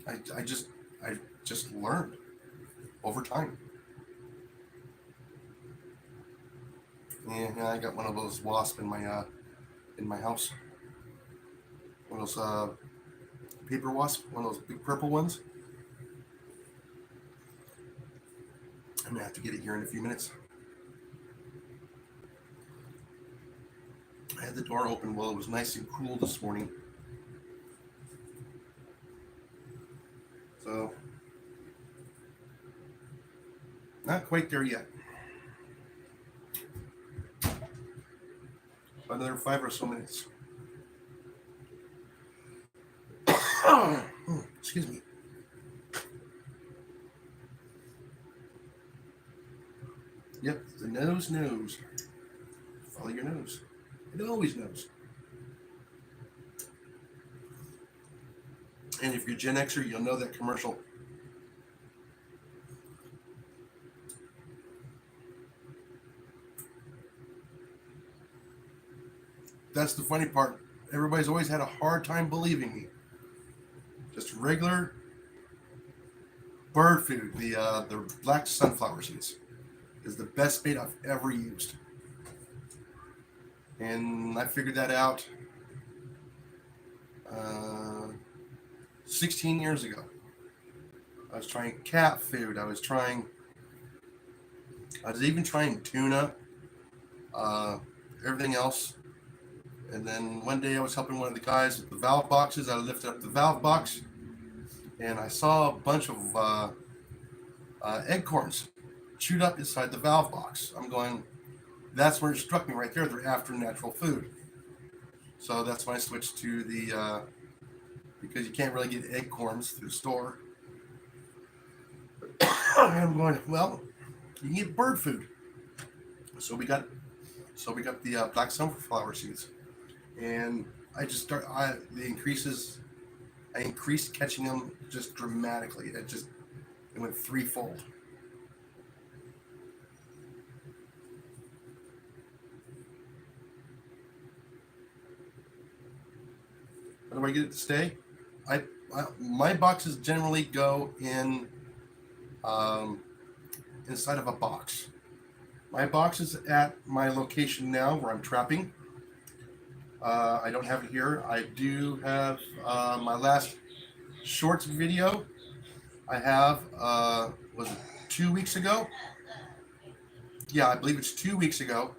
I just learned over time. And I got one of those wasps in my house. One of those paper wasps, one of those big purple ones. I'm gonna have to get it here in a few minutes. I had the door open while it was nice and cool this morning. So, not quite there yet. Another 5 or so minutes. Excuse me. Yep, the nose knows. Follow your nose. It always knows. And if you're Gen Xer, you'll know that commercial. That's the funny part. Everybody's always had a hard time believing me. Just regular bird food, the black sunflower seeds, is the best bait I've ever used. And I figured that out 16 years ago. I was trying cat food. I was even trying tuna, everything else. And then one day I was helping one of the guys with the valve boxes. I lifted up the valve box and I saw a bunch of acorns chewed up inside the valve box. I'm going, that's where it struck me right there. They're after natural food. So that's when I switched to the, because you can't really get acorns through the store. And I'm going, well, you can get bird food. So we got the black sunflower seeds. And I increased catching them just dramatically. It went threefold. How do I get it to stay? My boxes generally go in inside of a box. My box is at my location now where I'm trapping. I don't have it here. I do have my last shorts video. I have, was it 2 weeks ago? Yeah, I believe it's 2 weeks ago,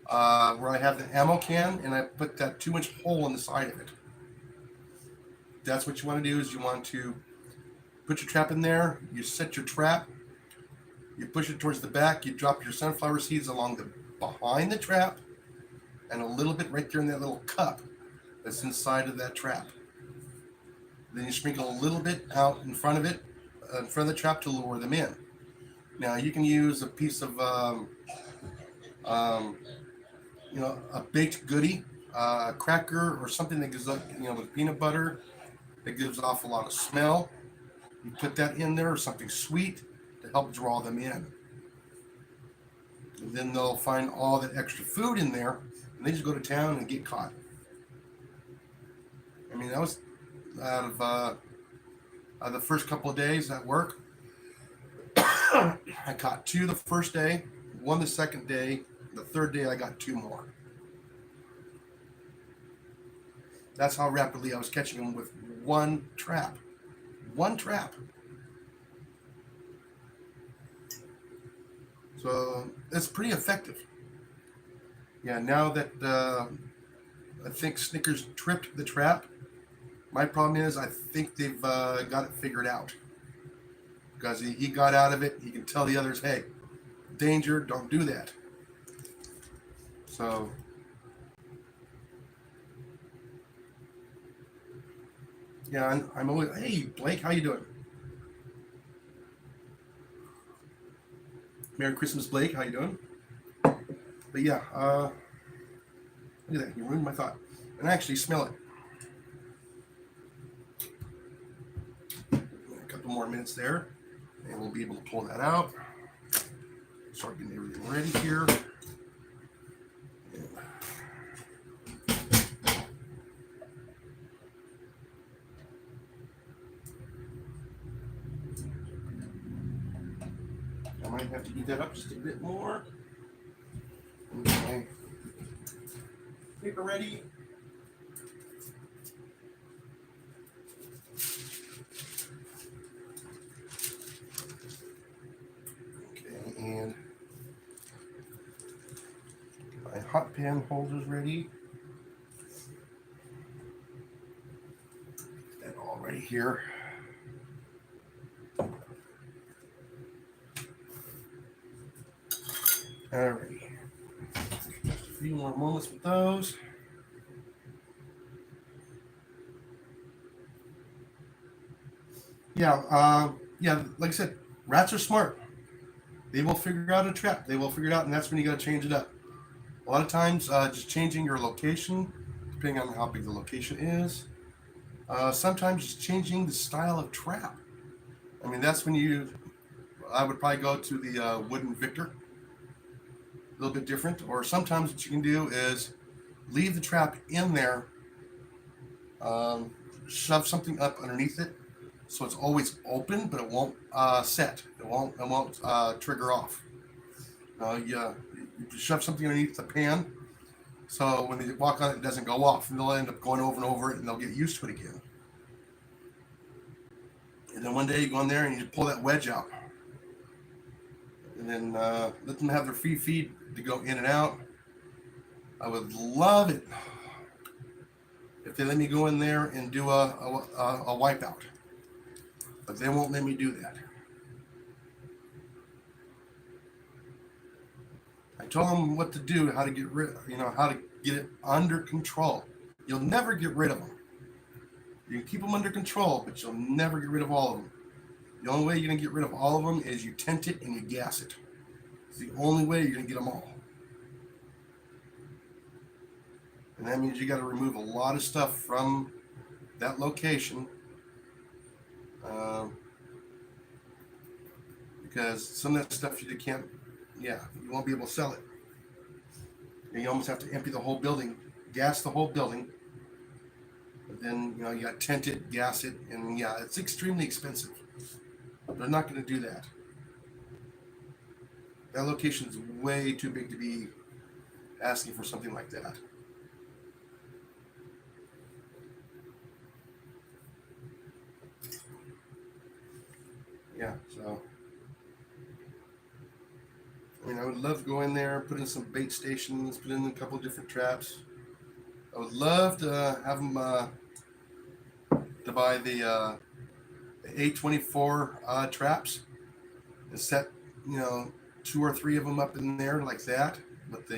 where I have the ammo can and I put that 2-inch hole in the side of it. That's what you want to do, is you want to put your trap in there, you set your trap, you push it towards the back, you drop your sunflower seeds behind the trap, and a little bit right there in that little cup that's inside of that trap. Then you sprinkle a little bit out in front of it, in front of the trap to lure them in. Now you can use a piece of, a baked goodie, a cracker or something that gives up, with peanut butter, that gives off a lot of smell. You put that in there, or something sweet to help draw them in. And then they'll find all that extra food in there, and they just go to town and get caught. I mean, that was out of the first couple of days at work. I caught 2 the first day, 1 the second day. The third day, I got 2 more. That's how rapidly I was catching them with one trap. One trap. So it's pretty effective. Yeah, now that I think Snickers tripped the trap, my problem is I think they've got it figured out. Because he got out of it, he can tell the others, hey, danger, don't do that. So yeah, I'm always, hey, Blake, how you doing? Merry Christmas, Blake, how you doing? But yeah, look at that, you ruined my thought. And I actually smell it. A couple more minutes there, and we'll be able to pull that out. Start getting everything ready here. I might have to heat that up just a bit more. Okay. Paper ready. Okay, and my hot pan holders ready. Get that all ready here. Alrighty. Just a few more moments with those. Yeah, like I said, rats are smart. They will figure out a trap. They will figure it out, and that's when you got to change it up. A lot of times, just changing your location, depending on how big the location is. Sometimes just changing the style of trap. I mean, that's when I would probably go to the wooden Victor. A little bit different. Or sometimes what you can do is leave the trap in there, shove something up underneath it, so it's always open, but it won't set. It won't trigger off. You shove something underneath the pan, so when they walk on it, it doesn't go off, and they'll end up going over and over it, and they'll get used to it again. And then one day you go in there and you pull that wedge out, and then let them have their free feed to go in and out. I would love it if they let me go in there and do a wipeout, but they won't let me do that. I told them what to do, how to get how to get it under control. You'll never get rid of them. You can keep them under control, but you'll never get rid of all of them. The only way you're going to get rid of all of them is you tent it and you gas it. It's the only way you're going to get them all. And that means you got to remove a lot of stuff from that location, because some of that stuff you can't, you won't be able to sell it. And you almost have to empty the whole building, gas the whole building. But then, you got to tent it, gas it, and it's extremely expensive. They're not going to do that. That location is way too big to be asking for something like that. So I would love to go in there, put in some bait stations, put in a couple different traps. I would love to have them to buy the A24 traps and set 2 or 3 of them up in there like that with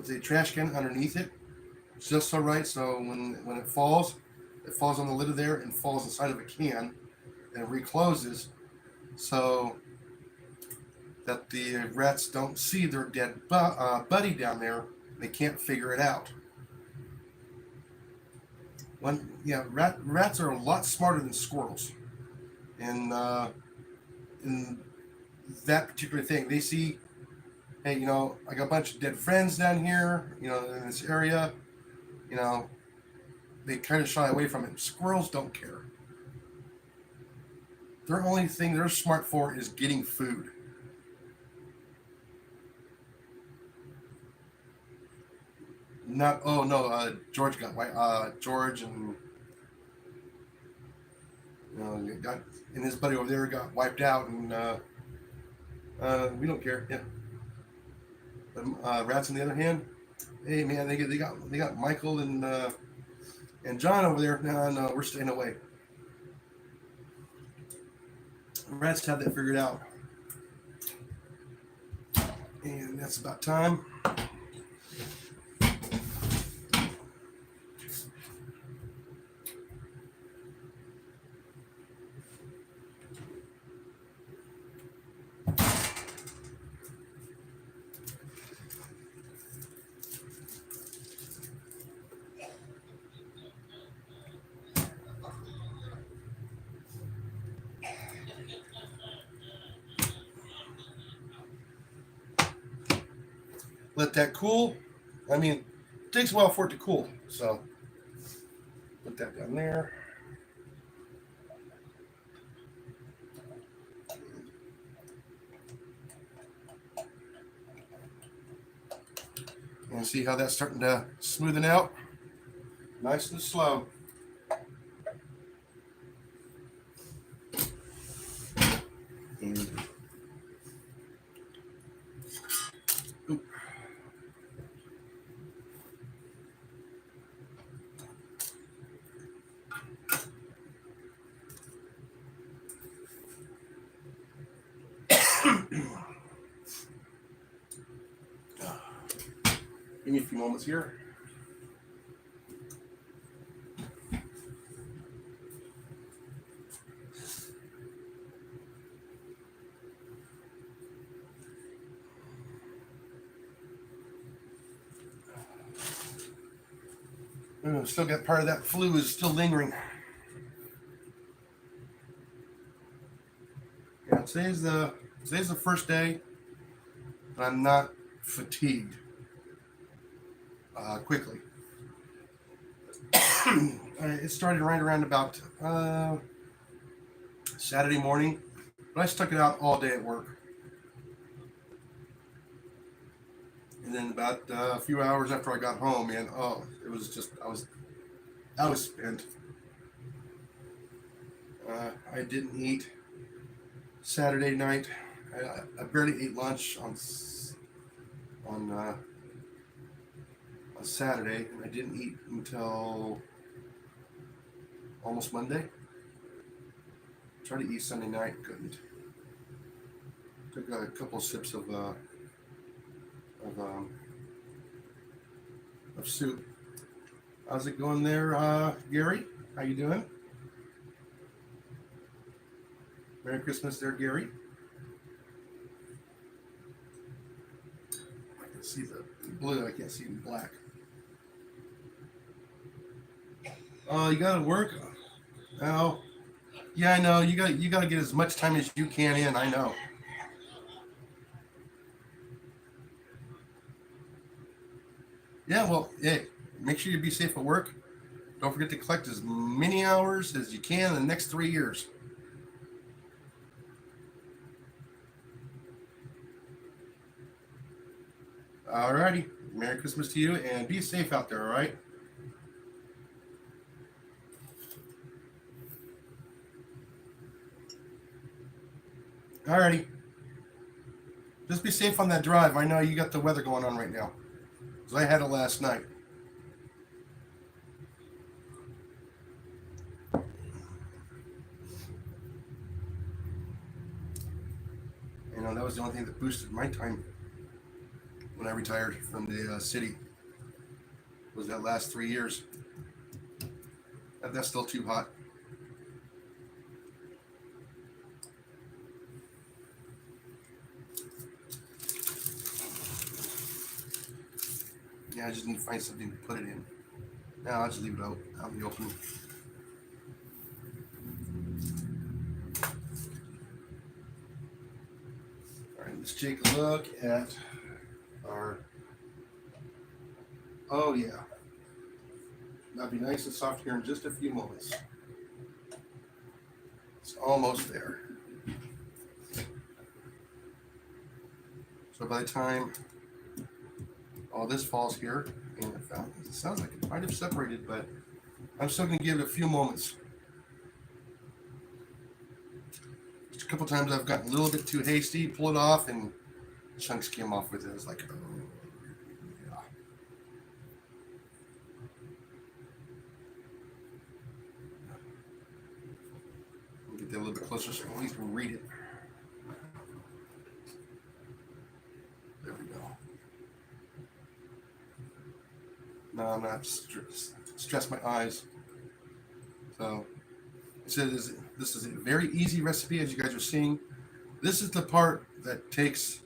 a trash can underneath it, just so right. So when it falls on the lid of there and falls inside of a can and recloses, so that the rats don't see their dead buddy down there. They can't figure it out. Rats are a lot smarter than squirrels. And in that particular thing, they see, hey, I got a bunch of dead friends down here, in this area, they kind of shy away from it. Squirrels don't care. Their only thing they're smart for is getting food. George got white. George and his buddy over there got wiped out, and we don't care. Yeah. But rats on the other hand, hey man, they got Michael and John over there. No, we're staying away. Rats have that figured out, and that's about time. Let that cool. It takes a while for it to cool. So put that down there. And see how that's starting to smoothen out. Nice and slow. And give me a few moments here. Still got part of that flu is still lingering. Yeah, today's the first day, but I'm not fatigued quickly. It started right around about Saturday morning, but I stuck it out all day at work. And then about a few hours after I got home, man, oh, it was just I was spent. I didn't eat Saturday night. I barely ate lunch on Saturday, and I didn't eat until almost Monday. Tried to eat Sunday night, couldn't. Took a couple of sips of soup. How's it going there, Gary? How you doing? Merry Christmas there, Gary. I can see the blue. I can't see the black. Oh, you gotta work. Oh, yeah, I know. You gotta get as much time as you can in. I know. Yeah, well, hey, make sure you be safe at work. Don't forget to collect as many hours as you can in the next 3 years. Alrighty. Merry Christmas to you, and be safe out there, alright? Alrighty. Just be safe on that drive. I know you got the weather going on right now. Because I had it last night. You know, that was the only thing that boosted my time when I retired from the city. Was that last 3 years. That's still too hot. Yeah, I just need to find something to put it in. Now I'll just leave it out in the open. All right, let's take a look at our. Oh yeah, that'll be nice and soft here in just a few moments. It's almost there. So by the time all this falls here, and it sounds like it might have separated, but I'm still going to give it a few moments. Just a couple times I've gotten a little bit too hasty, pull it off, and chunks came off with it. It's like, oh, yeah. We'll get that a little bit closer so I can at least read it. There we go. No, I'm not stress my eyes. So this is a very easy recipe, as you guys are seeing. This is the part that takes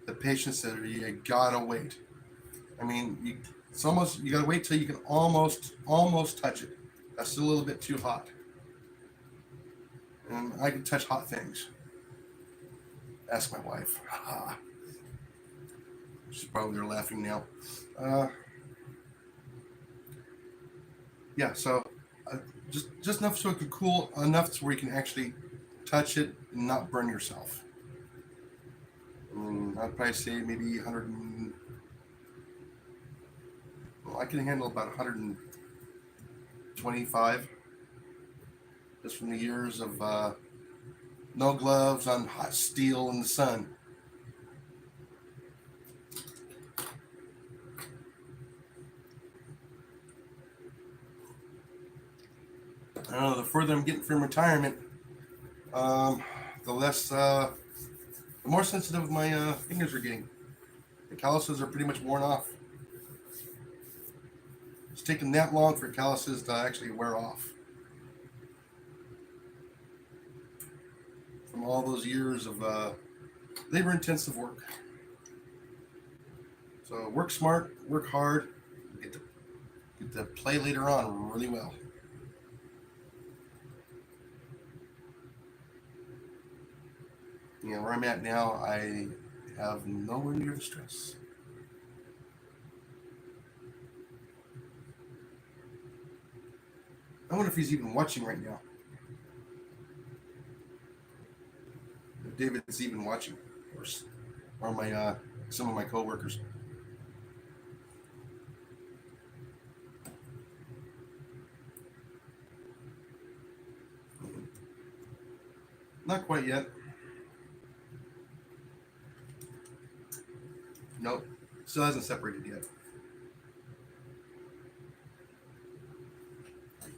the patience that you gotta wait. I mean, it's almost, you gotta wait till you can almost touch it. That's a little bit too hot. And I can touch hot things. Ask my wife. She's probably there laughing now. Yeah, so just enough so it could cool enough to where you can actually touch it and not burn yourself. I'd probably say maybe 100. Well, I can handle about 125, just from the years of no gloves on hot steel in the sun. I don't know, the further I'm getting from retirement, the more sensitive my fingers are getting. The calluses are pretty much worn off. It's taken that long for calluses to actually wear off. From all those years of labor-intensive work. So work smart, work hard, get to play later on really well. You know, where I'm at now, I have nowhere near the stress. I wonder if he's even watching right now. If David's even watching, or my some of my coworkers. Not quite yet. Nope. Still hasn't separated yet.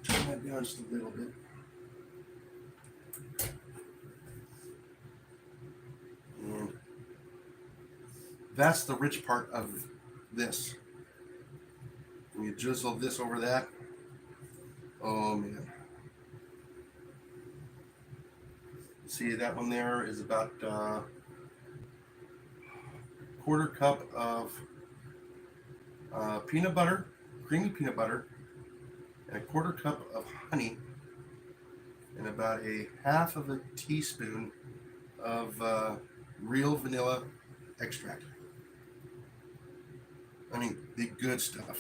Turn that down just a little bit. And that's the rich part of this. When you drizzle this over that, oh man. See, that one there is about quarter cup of peanut butter, creamy peanut butter, and a quarter cup of honey, and about a half of a teaspoon of real vanilla extract. I mean, the good stuff.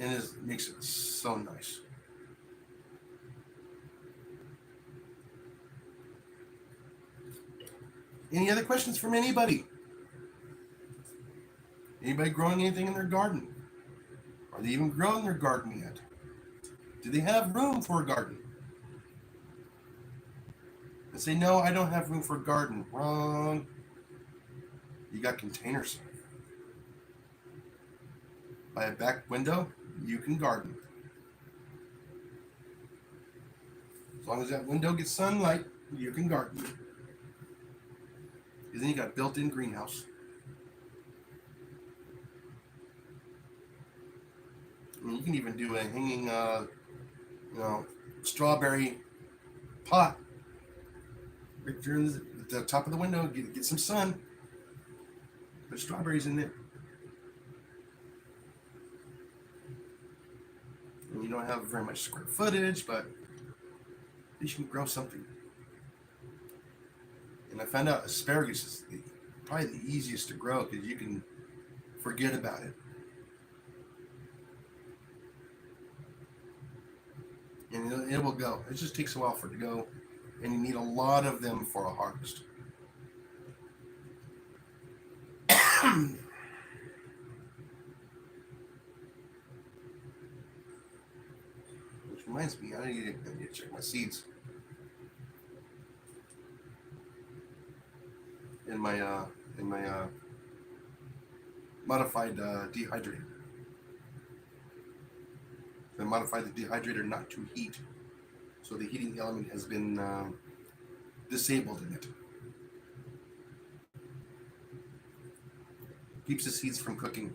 And it makes it so nice. Any other questions from anybody? Anybody growing anything in their garden? Are they even growing their garden yet? Do they have room for a garden? And say, no, I don't have room for a garden. Wrong. You got containers. By a back window, you can garden. As long as that window gets sunlight, you can garden. And then you got built-in greenhouse. I mean, you can even do a hanging, strawberry pot right there at the top of the window. Get some sun. Put strawberries in there. And you don't have very much square footage, but at least you can grow something. And I found out asparagus is probably the easiest to grow because you can forget about it. And it will go. It just takes a while for it to go. And you need a lot of them for a harvest. Which reminds me, I need to check my seeds. In my modified dehydrator. I modified the dehydrator not to heat, so the heating element has been disabled in it. Keeps the seeds from cooking.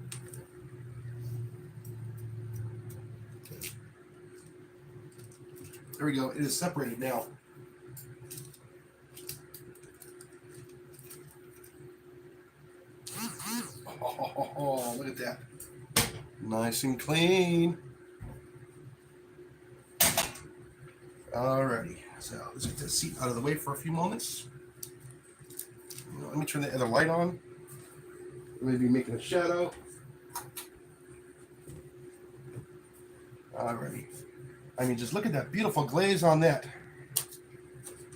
There we go. It is separated now. Oh, look at that. Nice and clean. Alrighty. So let's get this seat out of the way for a few moments. Let me turn the other light on. Maybe making a shadow. Alrighty. I mean, just look at that beautiful glaze on that.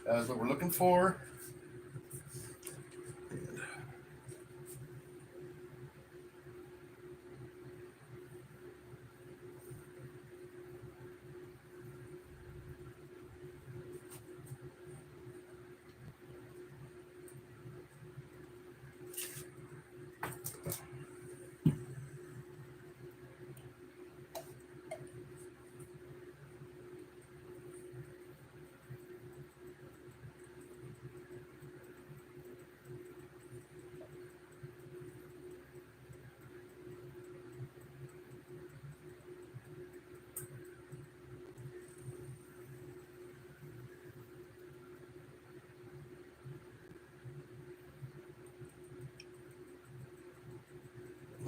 That's what we're looking for.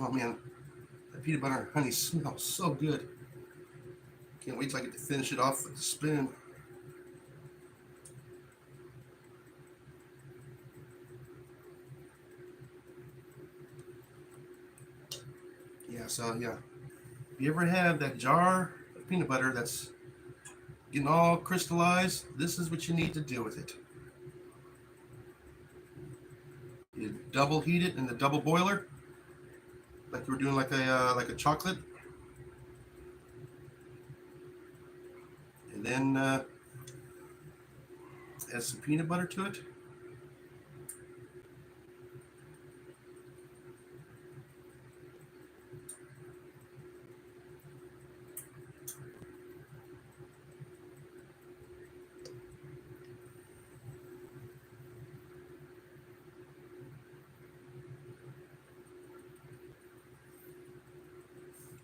Oh man, that peanut butter and honey smells so good. Can't wait till I get to finish it off with the spoon. Yeah, so yeah. If you ever have that jar of peanut butter that's getting all crystallized, this is what you need to do with it. You double heat it in the double boiler, like you were doing like a chocolate, and then add some peanut butter to it.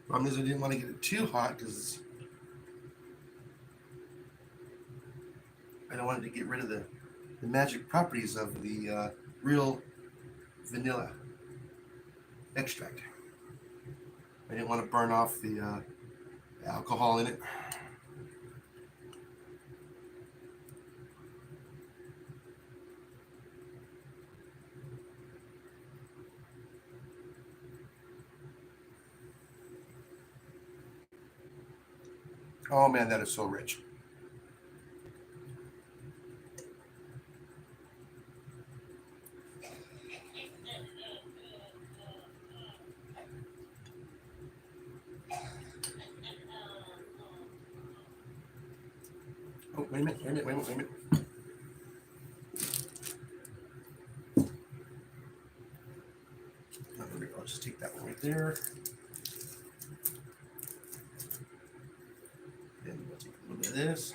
Problem is, I didn't want to get it too hot because I don't want it to get rid of the magic properties of the real vanilla extract. I didn't want to burn off the alcohol in it. Oh man, that is so rich. Oh, wait a minute. Oh, there we go. I'll just take that one right there. And we'll take a little bit of this.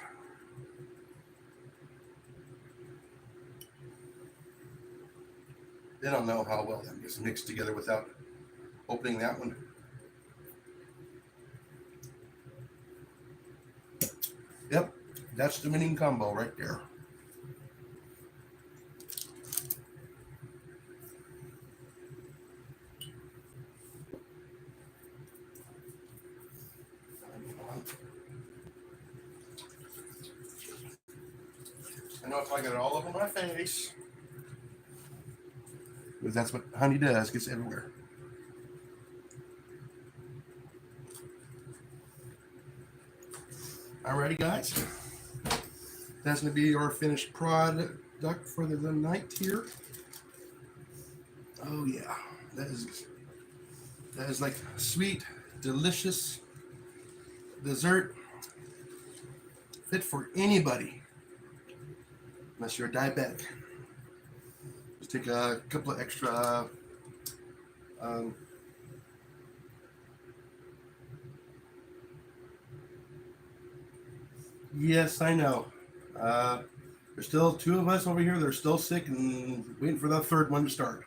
They don't know how well that gets mixed together without opening that one. Yep, that's the winning combo right there. I know if I get it all over my face, because that's what honey does, gets everywhere. Alrighty, guys. That's going to be our finished product for the night here. Oh yeah, that is like sweet, delicious dessert, fit for anybody, unless you're a diabetic. Just take a couple of extra yes, I know. There's still two of us over here that are still sick and waiting for that third one to start.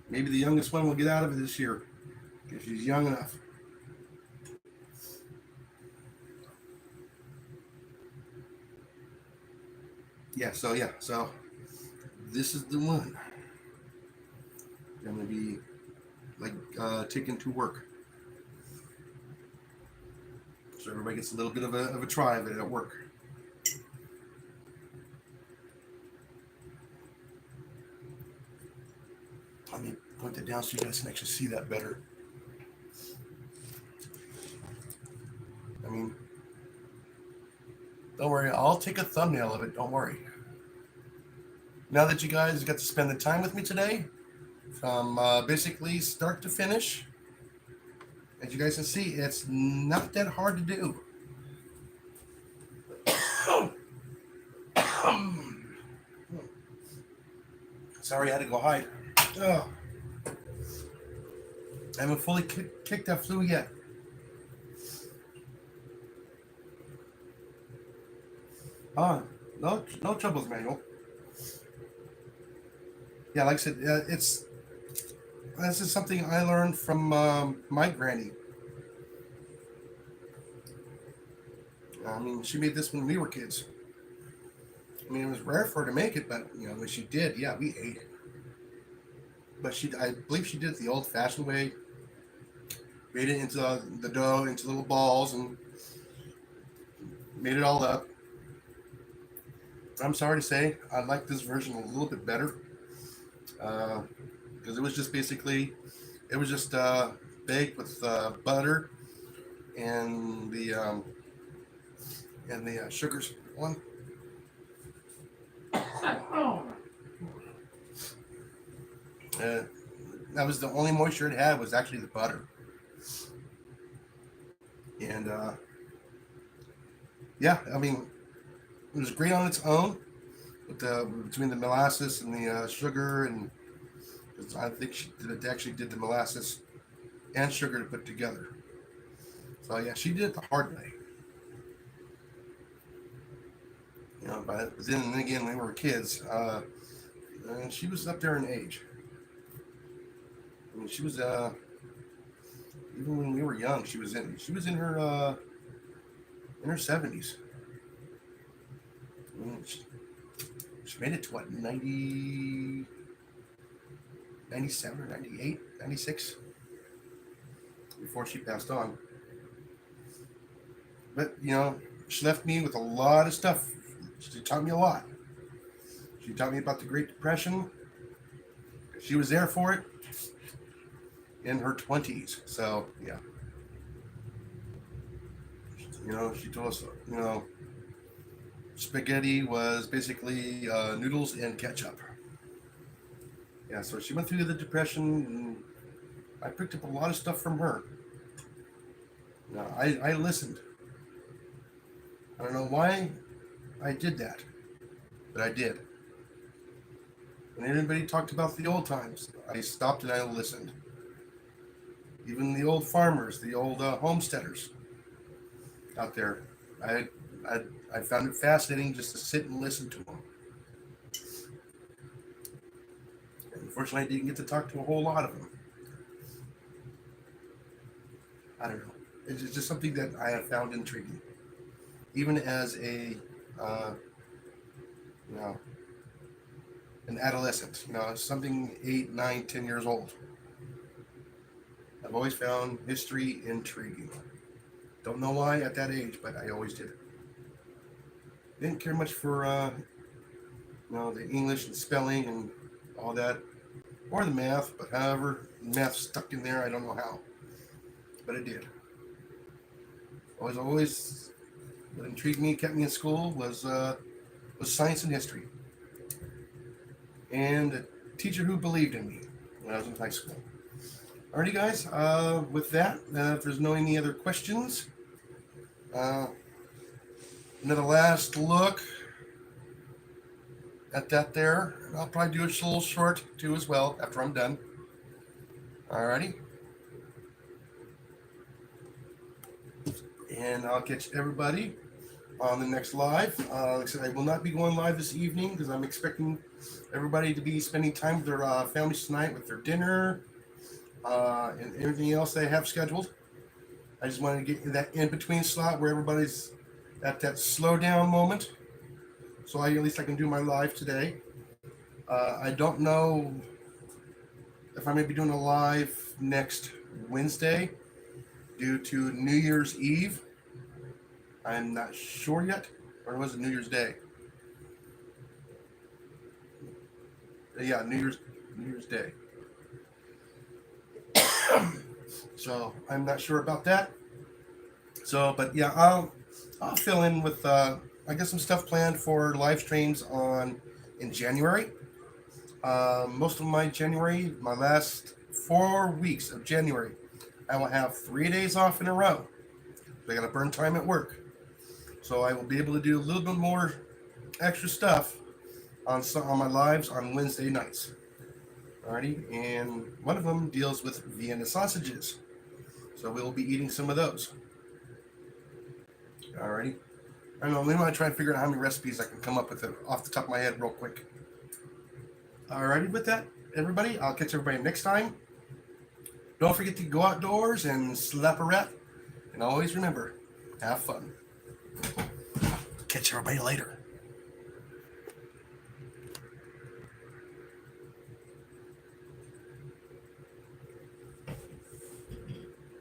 Maybe the youngest one will get out of it this year if she's young enough. So this is the one I'm gonna be like taking to work. So everybody gets a little bit of a try of it at work. Let me point that down so you guys can actually see that better. I mean, don't worry, I'll take a thumbnail of it, don't worry. Now that you guys got to spend the time with me today, from basically start to finish, as you guys can see, it's not that hard to do. Sorry, I had to go hide. Oh. I haven't fully kicked that flu yet. No troubles, Manuel. Yeah, like I said, this is something I learned from my granny. I mean, she made this when we were kids. I mean, it was rare for her to make it, but when she did, yeah, we ate it. But I believe she did it the old-fashioned way. Made it into the dough, into little balls, and made it all up. I'm sorry to say, I like this version a little bit better. Because it was just basically It was just baked with butter and the sugars one. That was the only moisture it had was actually the butter. And yeah, I mean, it was great on its own, but between the molasses and the sugar, and I think she actually did the molasses and sugar to put together. So yeah, she did it the hard way. You know, but then again, when we were kids, and she was up there in age. I mean, she was even when we were young, she was in her 70s. I mean, she made it to what, 90, 97 or 98, 96 before she passed on. But you know, she left me with a lot of stuff. She taught me a lot. She taught me about the Great Depression. She was there for it in her 20s. So yeah, you know, she told us, you know, spaghetti was basically noodles and ketchup. Yeah, so she went through the Depression, and I picked up a lot of stuff from her. You know, I listened. I don't know why I did that, but I did. When anybody talked about the old times, I stopped and I listened. Even the old farmers, the old homesteaders out there, I found it fascinating just to sit and listen to them. Unfortunately, I didn't get to talk to a whole lot of them. I don't know. It's just something that I have found intriguing, even as a, you know, an adolescent. You know, something 8, 9, 10 years old. I've always found history intriguing. Don't know why at that age, but I always did. Didn't care much for, you know, the English and spelling and all that, or the math. But however, math stuck in there. I don't know how, but it did. Always, what intrigued me, kept me in school was science and history, and a teacher who believed in me when I was in high school. Alrighty, guys. With that, if there's no any other questions, another last look at that there. I'll probably do a little short too as well after I'm done. Alrighty. And I'll catch everybody on the next live. Like I said, I will not be going live this evening because I'm expecting everybody to be spending time with their families tonight with their dinner and everything else they have scheduled. I just wanted to get in that in-between slot where everybody's at that slow down moment. So at least I can do my live today. I don't know if I may be doing a live next Wednesday due to New Year's Eve. I'm not sure yet, or was it New Year's Day? Yeah, New Year's Day. So I'm not sure about that. So, but yeah, I'll fill in with I got some stuff planned for live streams in January. Most of my last 4 weeks of January, I will have 3 days off in a row. I got to burn time at work. So I will be able to do a little bit more extra stuff on my lives on Wednesday nights. Alrighty, and one of them deals with Vienna sausages. So we'll be eating some of those. Alrighty. I don't know, maybe I'll try and figure out how many recipes I can come up with off the top of my head real quick. Alrighty, with that, everybody, I'll catch everybody next time. Don't forget to go outdoors and slap a rat. And always remember, have fun. Catch everybody later.